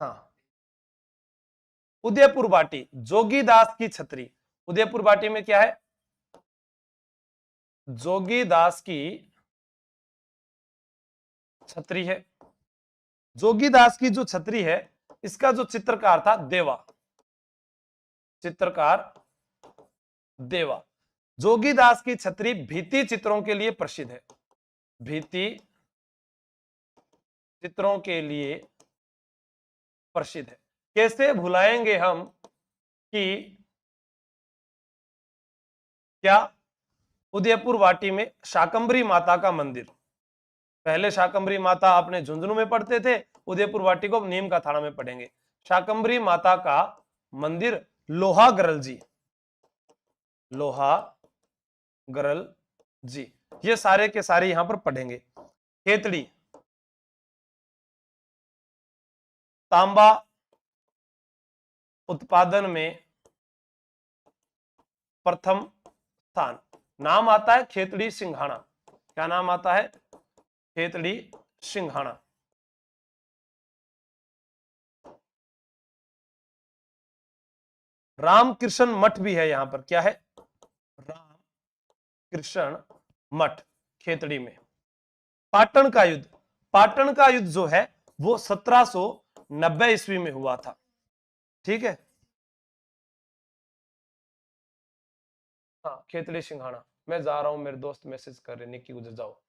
हाँ, उदयपुर बाटी, जोगीदास की छतरी। उदयपुर बाटी में क्या है? जोगीदास की छतरी है। जोगीदास की जो छतरी है, इसका जो चित्रकार था देवा, चित्रकार देवा। जोगीदास की छतरी भित्ति चित्रों के लिए प्रसिद्ध है, भित्ति चित्रों के लिए प्रसिद्ध है। कैसे भुलाएंगे हम कि क्या उदयपुर वाटी में शाकंभरी माता का मंदिर, पहले शाकंभरी माता अपने झुंझुनू में पढ़ते थे, उदयपुर वाटी को नीम का थाना में पढ़ेंगे। शाकंभरी माता का मंदिर लोहा गरल जी, लोहा गरल जी, ये सारे के सारे यहां पर पढ़ेंगे। खेतड़ी, तांबा उत्पादन में प्रथम स्थान। नाम आता है खेतड़ी सिंघाना। क्या नाम आता है? खेतड़ी सिंघाना। रामकृष्ण मठ भी है यहां पर। क्या है? रामकृष्ण मठ खेतड़ी में। पाटन का युद्ध, पाटन का युद्ध जो है वो 1790 ईस्वी में हुआ था। ठीक है, हाँ, खेतड़ी सिंघाना। मैं जा रहा हूं, मेरे दोस्त मैसेज कर रहे, निक्की गुजर जाओ।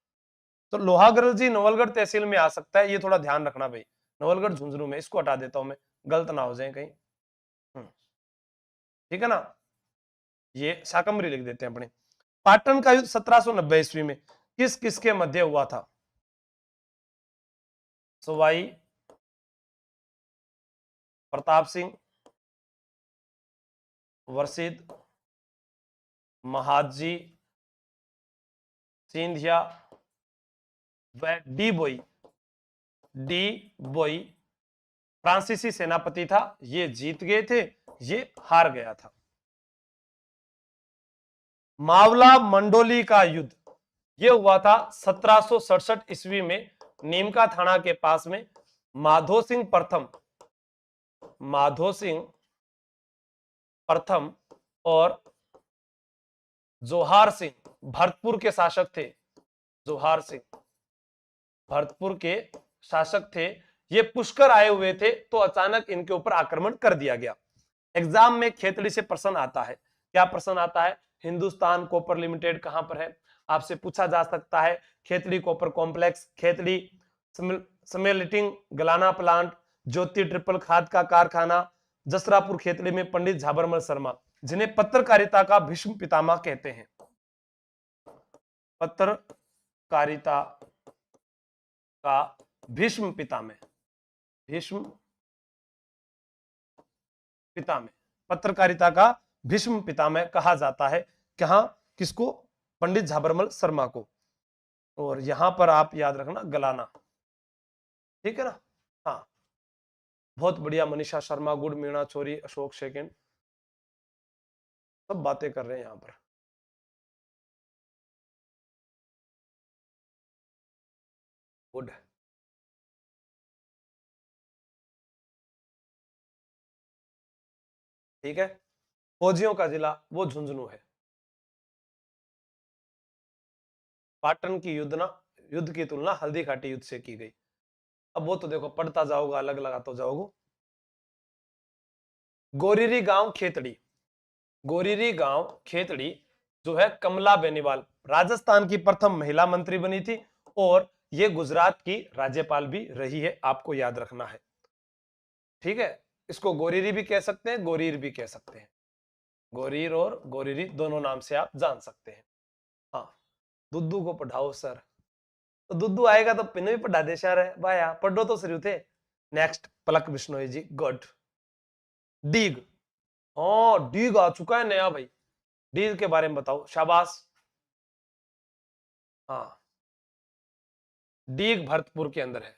तो लोहागढ़ जी नवलगढ़ तहसील में आ सकता है, ये थोड़ा ध्यान रखना भाई। नवलगढ़ झुंझुनू में, इसको हटा देता हूं मैं, गलत ना हो जाए कहीं। ठीक है ना, ये शाकंभरी लिख देते हैं अपने। पाटन का युद्ध 1790 ईस्वी में किस किसके मध्य हुआ था? सवाई प्रताप सिंह, वर्षिद, महादजी, सिंधिया व डी बोई। डी बोई फ्रांसीसी सेनापति था, ये जीत गए थे, ये हार गया था। मावला मंडोली का युद्ध, यह हुआ था 1767 ईस्वी में, नीमका थाना के पास में। माधो सिंह प्रथम, माधो सिंह प्रथम और जोहार सिंह भरतपुर के शासक थे। जोहार सिंह भरतपुर के शासक थे। ये पुष्कर आए हुए थे, तो अचानक इनके ऊपर आक्रमण कर दिया गया। एग्जाम में खेतड़ी से प्रश्न आता है। क्या प्रश्न आता है? हिंदुस्तान कॉपर लिमिटेड कहां पर है? आपसे पूछा जा सकता है Khetri copper complex, Khetri smelting गलाना प्लांट, ज्योति ट्रिपल खाद का कारखाना, जसरापुर खेतड़ी में पंडित झाबरमल शर्मा, जिन्हें पत्रकारिता का भीष्म पितामह कहते हैं। पत्रकारिता का भीष्म पितामह, भीष्म पितामह, पत्रकारिता का भीष्म पितामह कहा जाता है। कहां? किसको? पंडित झाबरमल शर्मा को। और यहां पर आप याद रखना गलाना। ठीक है ना? हाँ, बहुत बढ़िया। मनीषा शर्मा गुड, मीणा चोरी, अशोक सेकंड, सब बातें कर रहे हैं यहां पर। गुड। ठीक है, फौजियों का जिला वो झुंझुनू है। पाटन की युद्ध की तुलना हल्दी घाटी युद्ध से की गई। अब वो तो देखो पढ़ता जाओगा, अलग लगाता जाओगे। गोरीरी गांव खेतड़ी, गोरीरी गांव खेतड़ी जो है कमला बेनीवाल, राजस्थान की प्रथम महिला मंत्री बनी थी, और ये गुजरात की राज्यपाल भी रही है, आपको याद रखना है। ठीक है, इसको गोरीरी भी कह सकते हैं, गोरीर भी कह सकते हैं। गोरीर और गोरीरी दोनों नाम से आप जान सकते हैं। हाँ, दुद्दू को पढ़ाओ सर, तो दुद्दू आएगा तो पिन भी पढ़ा दे सर है भाया, पढ़ो तो शुरू थे। नेक्स्ट पलक बिश्नोई जी, गुड। डीग, हाँ डीग आ चुका है नया भाई, डीग के बारे में बताओ, शाबाश। हाँ, डीग भरतपुर के अंदर है।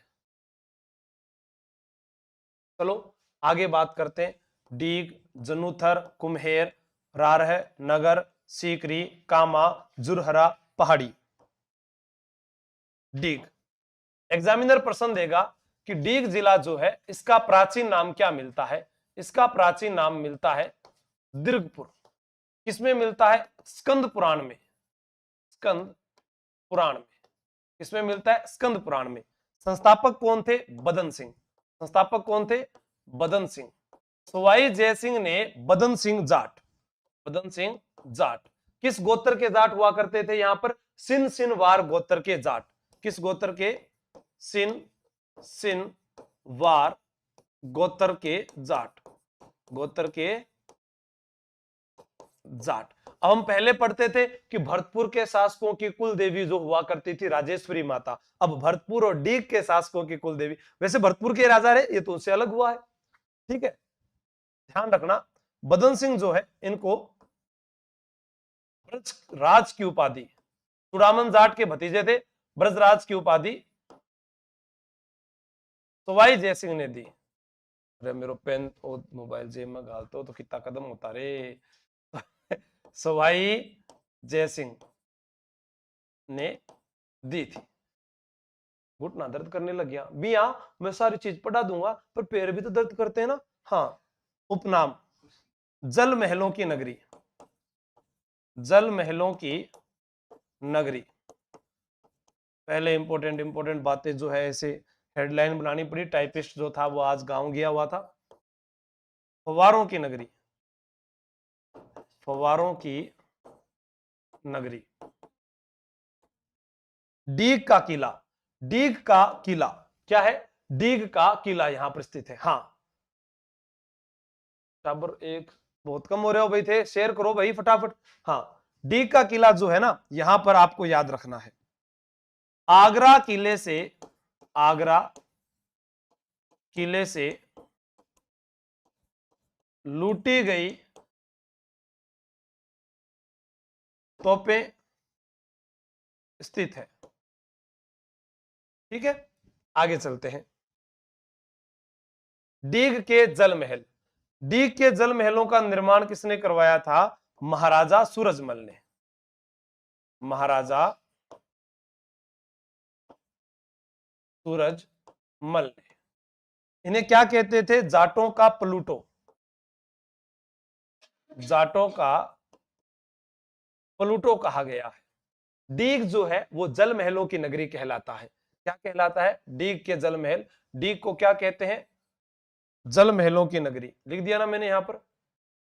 चलो आगे बात करते हैं। डीग, जनुथर, कुम्हेर, रारह, नगर, सीकरी, कामा, जुरहरा, पहाड़ी। डीग। एग्जामिनर प्रश्न देगा कि डीग जिला जो है इसका प्राचीन नाम क्या मिलता है? इसका प्राचीन नाम मिलता है दीर्घपुर। किसमें मिलता है? स्कंद पुराण में। स्कंद पुराण में। किसमें मिलता है? स्कंद पुराण में। संस्थापक कौन थे? बदन सिंह। संस्थापक कौन थे? बदन सिंह। सवाई जयसिंह ने बदन सिंह जाट। बदन सिंह जाट किस गोत्र के जाट हुआ करते थे? यहां पर सिन सिनवार गोत्र के जाट। किस गोत्र के? सिन सिनवार गोत्र के जाट। गोत्र के जाट। अब हम पहले पढ़ते थे कि भरतपुर के शासकों की कुल देवी जो हुआ करती थी राजेश्वरी माता। अब भरतपुर और डीग के शासकों की कुल देवी, वैसे भरतपुर के राजा रहे, ये तो उनसे अलग हुआ है, ठीक है, ध्यान रखना। बदन सिंह जो है इनको ब्रजराज की उपाधि, चूड़ामन जाट के भतीजे थे, ब्रजराज की उपाधि सवाई जयसिंह ने दी। अरे मेरो पेन और मोबाइल जेब में डालते हो तो कितना कदम होता रे। सवाई जयसिंह ने दी थी। घुटना दर्द करने लग गया बिया, मैं सारी चीज पढ़ा दूंगा पर पैर भी तो दर्द करते हैं ना। हाँ, उपनाम जल महलों की नगरी। जल महलों की नगरी। पहले इंपॉर्टेंट बातें जो है ऐसे हेडलाइन बनानी पड़ी, टाइपिस्ट जो था वो आज गांव गया हुआ था। फव्वारों की नगरी। फव्वारों की नगरी। डीग का किला। डीग का किला क्या है? डीग का किला यहां पर स्थित है। हाँ, टाबर एक बहुत कम हो रहे हो भाई, थे शेयर करो भाई फटाफट। हाँ, डीग का किला जो है ना यहां पर आपको याद रखना है, आगरा किले से, आगरा किले से लूटी गई तोपें स्थित है। ठीक है, आगे चलते हैं। डीग के जल महल। डीग के जल महलों का निर्माण किसने करवाया था? महाराजा सूरजमल ने। महाराजा सूरजमल ने। इन्हें क्या कहते थे? जाटों का प्लूटो। जाटों का प्लूटो कहा गया है। डीग जो है वो जल महलों की नगरी कहलाता है। क्या कहलाता है? डीग के जल महल। डीग को क्या कहते हैं? जल महलों की नगरी। लिख दिया ना मैंने यहां पर,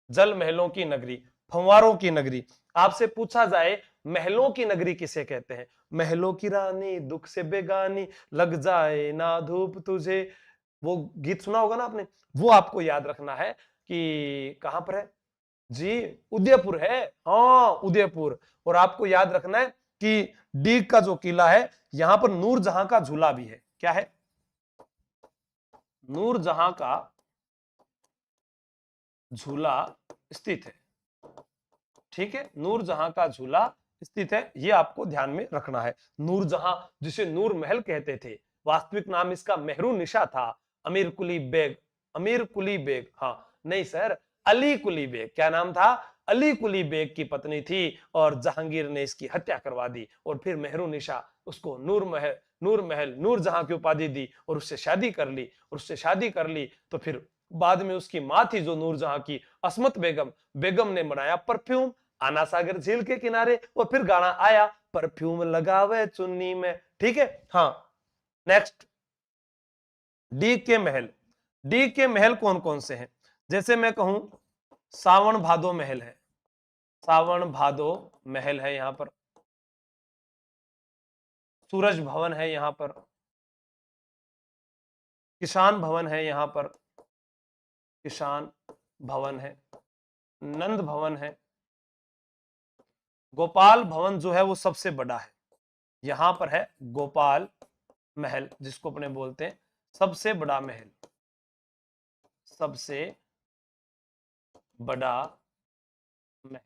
जल महलों की नगरी, फंवारों की नगरी। आपसे पूछा जाए महलों की नगरी किसे कहते हैं? महलों की रानी दुख से बेगानी, लग जाए ना धूप तुझे, वो गीत सुना होगा ना आपने, वो आपको याद रखना है कि कहां पर है जी? उदयपुर है। हाँ, उदयपुर। और आपको याद रखना है कि डीग का जो किला है यहां पर नूरजहां का झूला भी है। क्या है? नूरजहां का झूला स्थित है। ठीक है, नूरजहां का झूला स्थित है, ये आपको ध्यान में रखना है। नूरजहां जिसे नूर महल कहते थे, वास्तविक नाम इसका मेहरुनिशा था। अमीर कुली बेग, अमीर कुली बेग, हाँ नहीं सर, अली कुली बेग। क्या नाम था? अली कुली बेग की पत्नी थी और जहांगीर ने इसकी हत्या करवा दी और फिर मेहरुनिशा उसको नूर महल नूरजहां की उपाधि दी और उससे शादी कर ली। और उससे शादी कर ली तो फिर बाद में उसकी मां थी जो नूरजहां की, अस्मत बेगम, बेगम ने बनाया परफ्यूम आना सागर झील के किनारे, और फिर गाना आया परफ्यूम लगावे चुन्नी में। ठीक है, हाँ। नेक्स्ट, डीग के महल। डीग के महल कौन कौन से हैं? जैसे मैं कहूं सावन भादो महल है, सावन भादो महल है यहां पर, सूरज भवन है यहां पर, किसान भवन है यहां पर, किसान भवन है, नंद भवन है, गोपाल भवन जो है वो सबसे बड़ा है। यहां पर है गोपाल महल, जिसको अपने बोलते हैं सबसे बड़ा महल, सबसे बड़ा महल।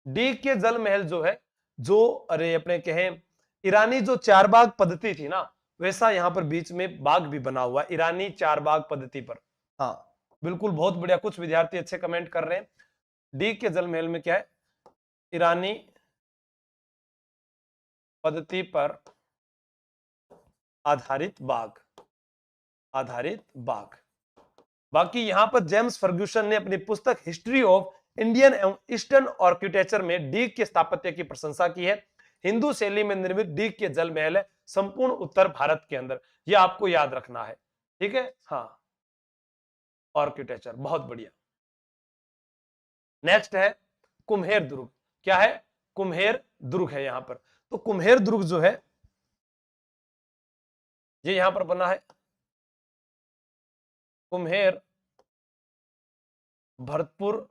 डीग के जल महल जो है, जो अरे अपने कहें ईरानी जो चार बाग पद्धति थी ना, वैसा यहां पर बीच में बाग भी बना हुआ, ईरानी चार बाग पद्धति पर। हाँ, बिल्कुल, बहुत बढ़िया, कुछ विद्यार्थी अच्छे कमेंट कर रहे हैं। डी के जल महल में क्या है? ईरानी पद्धति पर आधारित बाग, आधारित बाग। बाकी यहां पर जेम्स फर्ग्यूसन ने अपनी पुस्तक हिस्ट्री ऑफ इंडियन एवं ईस्टर्न आर्किटेक्चर में डीग के स्थापत्य की प्रशंसा की है। हिंदू शैली में निर्मित डीग के जल महल है संपूर्ण उत्तर भारत के अंदर, यह आपको याद रखना है, ठीक है। हाँ, आर्किटेक्चर बहुत बढ़िया। नेक्स्ट है कुम्हेर दुर्ग। क्या है? कुम्हेर दुर्ग है यहां पर। तो कुम्हेर दुर्ग जो है ये यहां पर बना है। कुम्हेर भरतपुर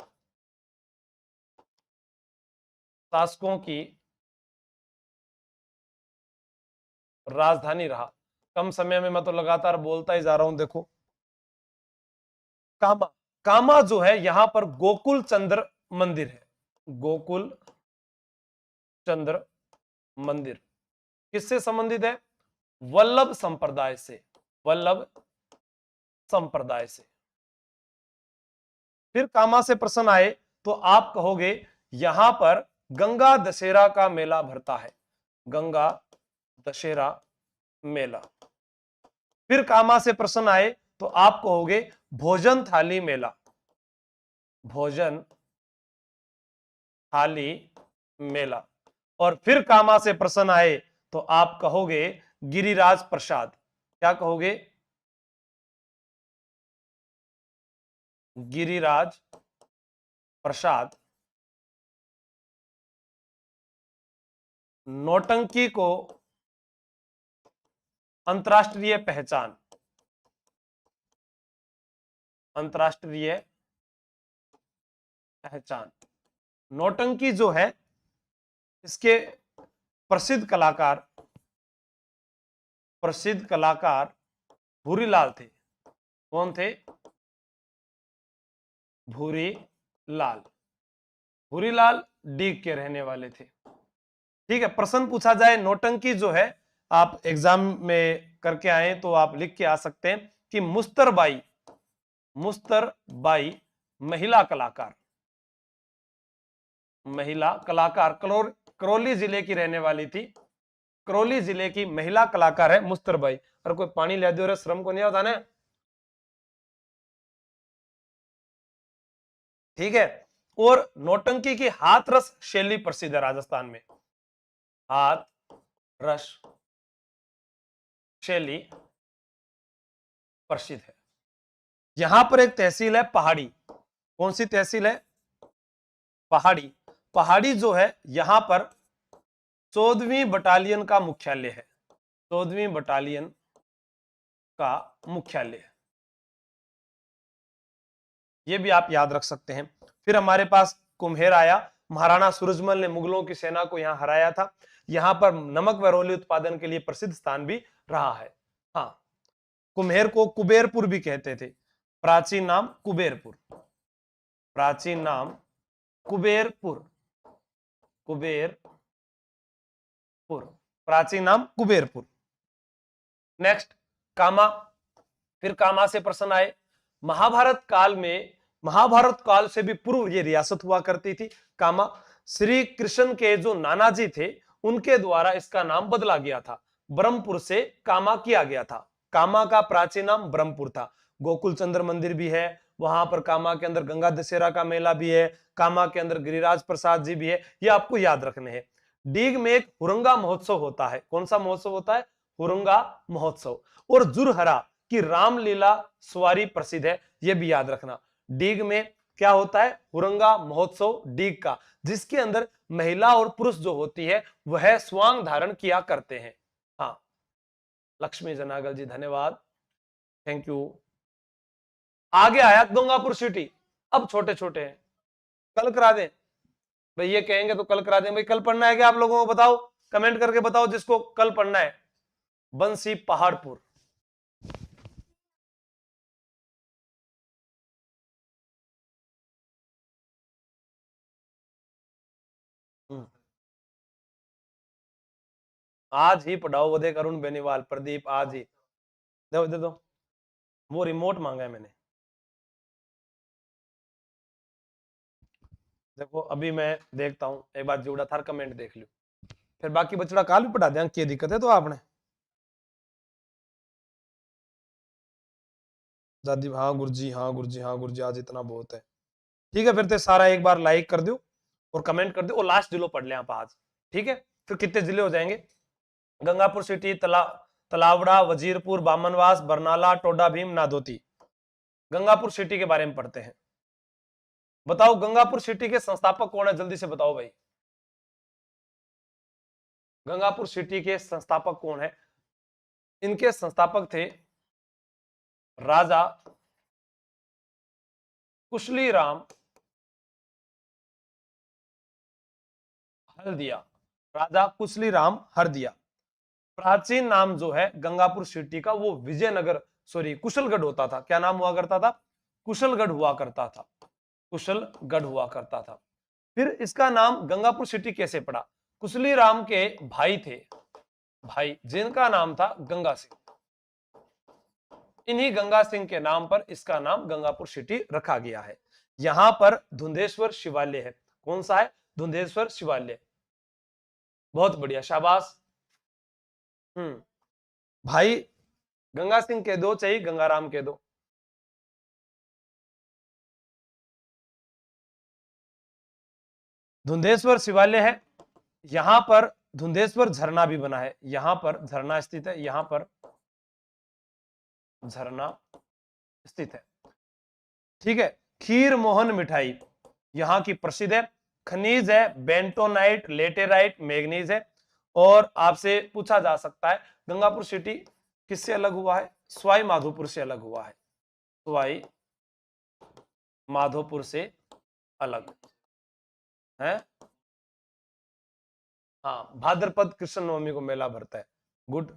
शासकों की राजधानी रहा। कम समय में मैं तो लगातार बोलता ही जा रहा हूं। देखो, कामा, कामा जो है यहां पर गोकुल चंद्र मंदिर है। गोकुल चंद्र मंदिर किससे संबंधित है? वल्लभ संप्रदाय से, वल्लभ संप्रदाय से। फिर कामा से प्रश्न आए तो आप कहोगे यहां पर गंगा दशहरा का मेला भरता है, गंगा दशहरा मेला। फिर कामा से प्रश्न आए तो आप कहोगे भोजन थाली मेला, भोजन थाली मेला। और फिर कामा से प्रश्न आए तो आप कहोगे गिरिराज प्रसाद। क्या कहोगे? गिरिराज प्रसाद नौटंकी को अंतरराष्ट्रीय पहचान, अंतरराष्ट्रीय पहचान। नौटंकी जो है इसके प्रसिद्ध कलाकार, प्रसिद्ध कलाकार भूरीलाल थे। कौन थे? भूरीलाल, भूरीलाल डीग के रहने वाले थे, ठीक है। प्रश्न पूछा जाए नौटंकी जो है, आप एग्जाम में करके आए तो आप लिख के आ सकते हैं कि मुस्तरबाई, मुस्तरबाई महिला कलाकार, महिला कलाकार करौली जिले की रहने वाली थी। करौली जिले की महिला कलाकार है मुस्तरबाई। और कोई पानी ले दो रे, श्रम को नहीं होता ना, ठीक है। और नौटंकी की हाथ रस शैली प्रसिद्ध है राजस्थान में, हाथ रस शैली प्रसिद्ध है। यहां पर एक तहसील है पहाड़ी। कौन सी तहसील है? पहाड़ी। पहाड़ी जो है यहां पर 14वीं बटालियन का मुख्यालय है, 14वीं बटालियन का मुख्यालय है। ये भी आप याद रख सकते हैं। फिर हमारे पास कुम्हेर आया। महाराणा सूरजमल ने मुगलों की सेना को यहां हराया था। यहां पर नमक व रोली उत्पादन के लिए प्रसिद्ध स्थान भी रहा है। हाँ, कुम्हेर को कुबेरपुर भी कहते थे। प्राचीन नाम कुबेरपुर, प्राचीन नाम कुबेरपुर, कुबेरपुर, प्राचीन नाम कुबेरपुर। नेक्स्ट कामा। फिर कामा से प्रश्न आए। महाभारत काल में, महाभारत काल से भी पूर्व ये रियासत हुआ करती थी कामा। श्री कृष्ण के जो नानाजी थे उनके द्वारा इसका नाम बदला गया था, ब्रह्मपुर से कामा किया गया था। कामा का प्राचीन नाम ब्रह्मपुर था। गोकुल चंद्र मंदिर भी है वहां पर, कामा के अंदर गंगा दशहरा का मेला भी है, कामा के अंदर गिरिराज प्रसाद जी भी है, ये आपको याद रखने हैं। डीग में एक हुरंगा महोत्सव होता है। कौन सा महोत्सव होता है? हुरंगा महोत्सव। और जुरहरा की रामलीला सवारी प्रसिद्ध है, यह भी याद रखना। डीग में क्या होता है? हुरंगा महोत्सव डीग का, जिसके अंदर महिला और पुरुष जो होती है वह स्वांग धारण किया करते हैं। हाँ, लक्ष्मी जनागल जी धन्यवाद, थैंक यू। आगे आया गंगापुर सिटी। अब छोटे छोटे हैं, कल करा दें भाई, ये कहेंगे तो कल करा दें भाई। कल पढ़ना है क्या आप लोगों को? बताओ, कमेंट करके बताओ जिसको कल पढ़ना है। बंसी पहाड़पुर, आज ही पढ़ाओ। वो देख अरुण बेनीवाल, प्रदीप, आज ही दे दो। वो रिमोट मांगा है मैंने। देखो अभी मैं देखता हूं, एक बार जुड़ा थार कमेंट देख लियो, फिर बाकी बचड़ा काल भी पढ़ा दें। क्या दिक्कत है तो आपने दादी, हाँ गुरुजी, हाँ गुरुजी, हाँ गुरुजी, आज इतना बहुत है। ठीक है, फिर तो सारा एक बार लाइक कर दो और कमेंट कर दो, और लास्ट जिलो पढ़ ले आप आज। ठीक है, फिर कितने जिले हो जाएंगे? गंगापुर सिटी, तलावड़ा, वजीरपुर, बामनवास, बरनाला, टोडा भीम, नादोती। गंगापुर सिटी के बारे में पढ़ते हैं। बताओ गंगापुर सिटी के संस्थापक कौन है, जल्दी से बताओ भाई। गंगापुर सिटी के संस्थापक कौन है? इनके संस्थापक थे राजा कुशलीराम हल्दिया। राजा कुशलीराम हरदिया। प्राचीन नाम जो है गंगापुर सिटी का वो विजयनगर, सॉरी कुशलगढ़ होता था। क्या नाम हुआ करता था? कुशलगढ़ हुआ करता था। कुशलगढ़ हुआ करता था। फिर इसका नाम गंगापुर सिटी कैसे पड़ा? कुशलीराम के भाई थे, भाई जिनका नाम था गंगा सिंह। इन्हीं गंगा सिंह के नाम पर इसका नाम गंगापुर सिटी रखा गया है। यहां पर धुंधेश्वर शिवालय है। कौन सा है? धुंधेश्वर शिवालय। बहुत बढ़िया, शाबाश। भाई गंगा सिंह कह दो चाहे गंगाराम कह दो। धुंधेश्वर शिवालय है। यहां पर धुंधेश्वर झरना भी बना है। यहां पर झरना स्थित है। यहां पर झरना स्थित है। ठीक है, खीर मोहन मिठाई यहां की प्रसिद्ध है। खनिज है बेंटोनाइट, लेटेराइट, मैग्नीज है। और आपसे पूछा जा सकता है गंगापुर सिटी किससे अलग हुआ है? सवाई माधोपुर से अलग हुआ है। सवाई माधोपुर से अलग है। हाँ, भाद्रपद कृष्ण नवमी को मेला भरता है। गुड।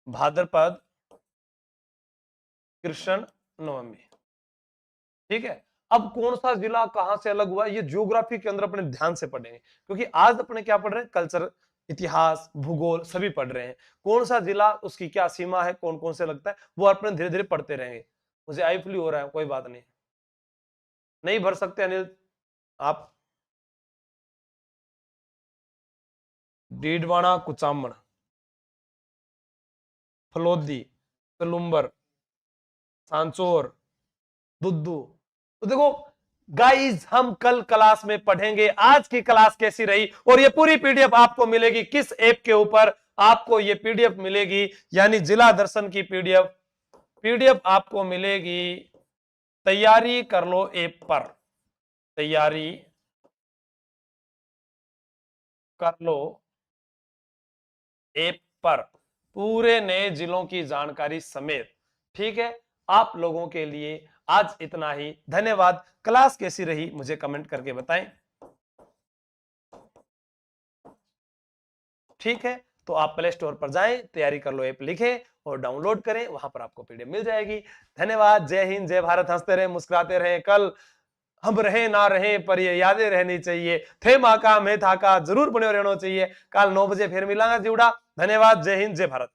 भाद्रपद कृष्ण नवमी। ठीक है, अब कौन सा जिला कहां से अलग हुआ, ये ज्योग्राफी के अंदर अपने ध्यान से पढ़ेंगे, क्योंकि आज अपने क्या पढ़ रहे हैं? कल्चर, इतिहास, भूगोल सभी पढ़ रहे हैं। कौन सा जिला, उसकी क्या सीमा है, कौन कौन से लगता है, वो अपने धीरे धीरे पढ़ते रहेंगे। मुझे आई फ्लू हो रहा है, कोई बात नहीं, नहीं भर सकते अनिल आप। डीडवाना, कुचामन, फलोदी, तलुम्बर, सांचोर, दुद्दू। तो देखो गाइस, हम कल क्लास में पढ़ेंगे आज की क्लास कैसी रही, और ये पूरी पीडीएफ आपको मिलेगी किस ऐप के ऊपर? आपको ये पीडीएफ मिलेगी, यानी जिला दर्शन की पीडीएफ। पीडीएफ आपको मिलेगी तैयारी कर लो ऐप पर। तैयारी कर लो ऐप पर पूरे नए जिलों की जानकारी समेत। ठीक है, आप लोगों के लिए आज इतना ही। धन्यवाद। क्लास कैसी रही मुझे कमेंट करके बताएं। ठीक है, तो आप प्ले स्टोर पर जाएं, तैयारी कर लो ऐप लिखें और डाउनलोड करें, वहां पर आपको पीडीएफ मिल जाएगी। धन्यवाद। जय हिंद, जय भारत। हंसते रहे, मुस्कुराते रहे। कल हम रहे ना रहे पर ये यादें रहनी चाहिए। थे माँ का मैं था का जरूर बने रहना चाहिए। कल 9 बजे फिर मिलांगा जुड़ा। धन्यवाद। जय हिंद, जय भारत।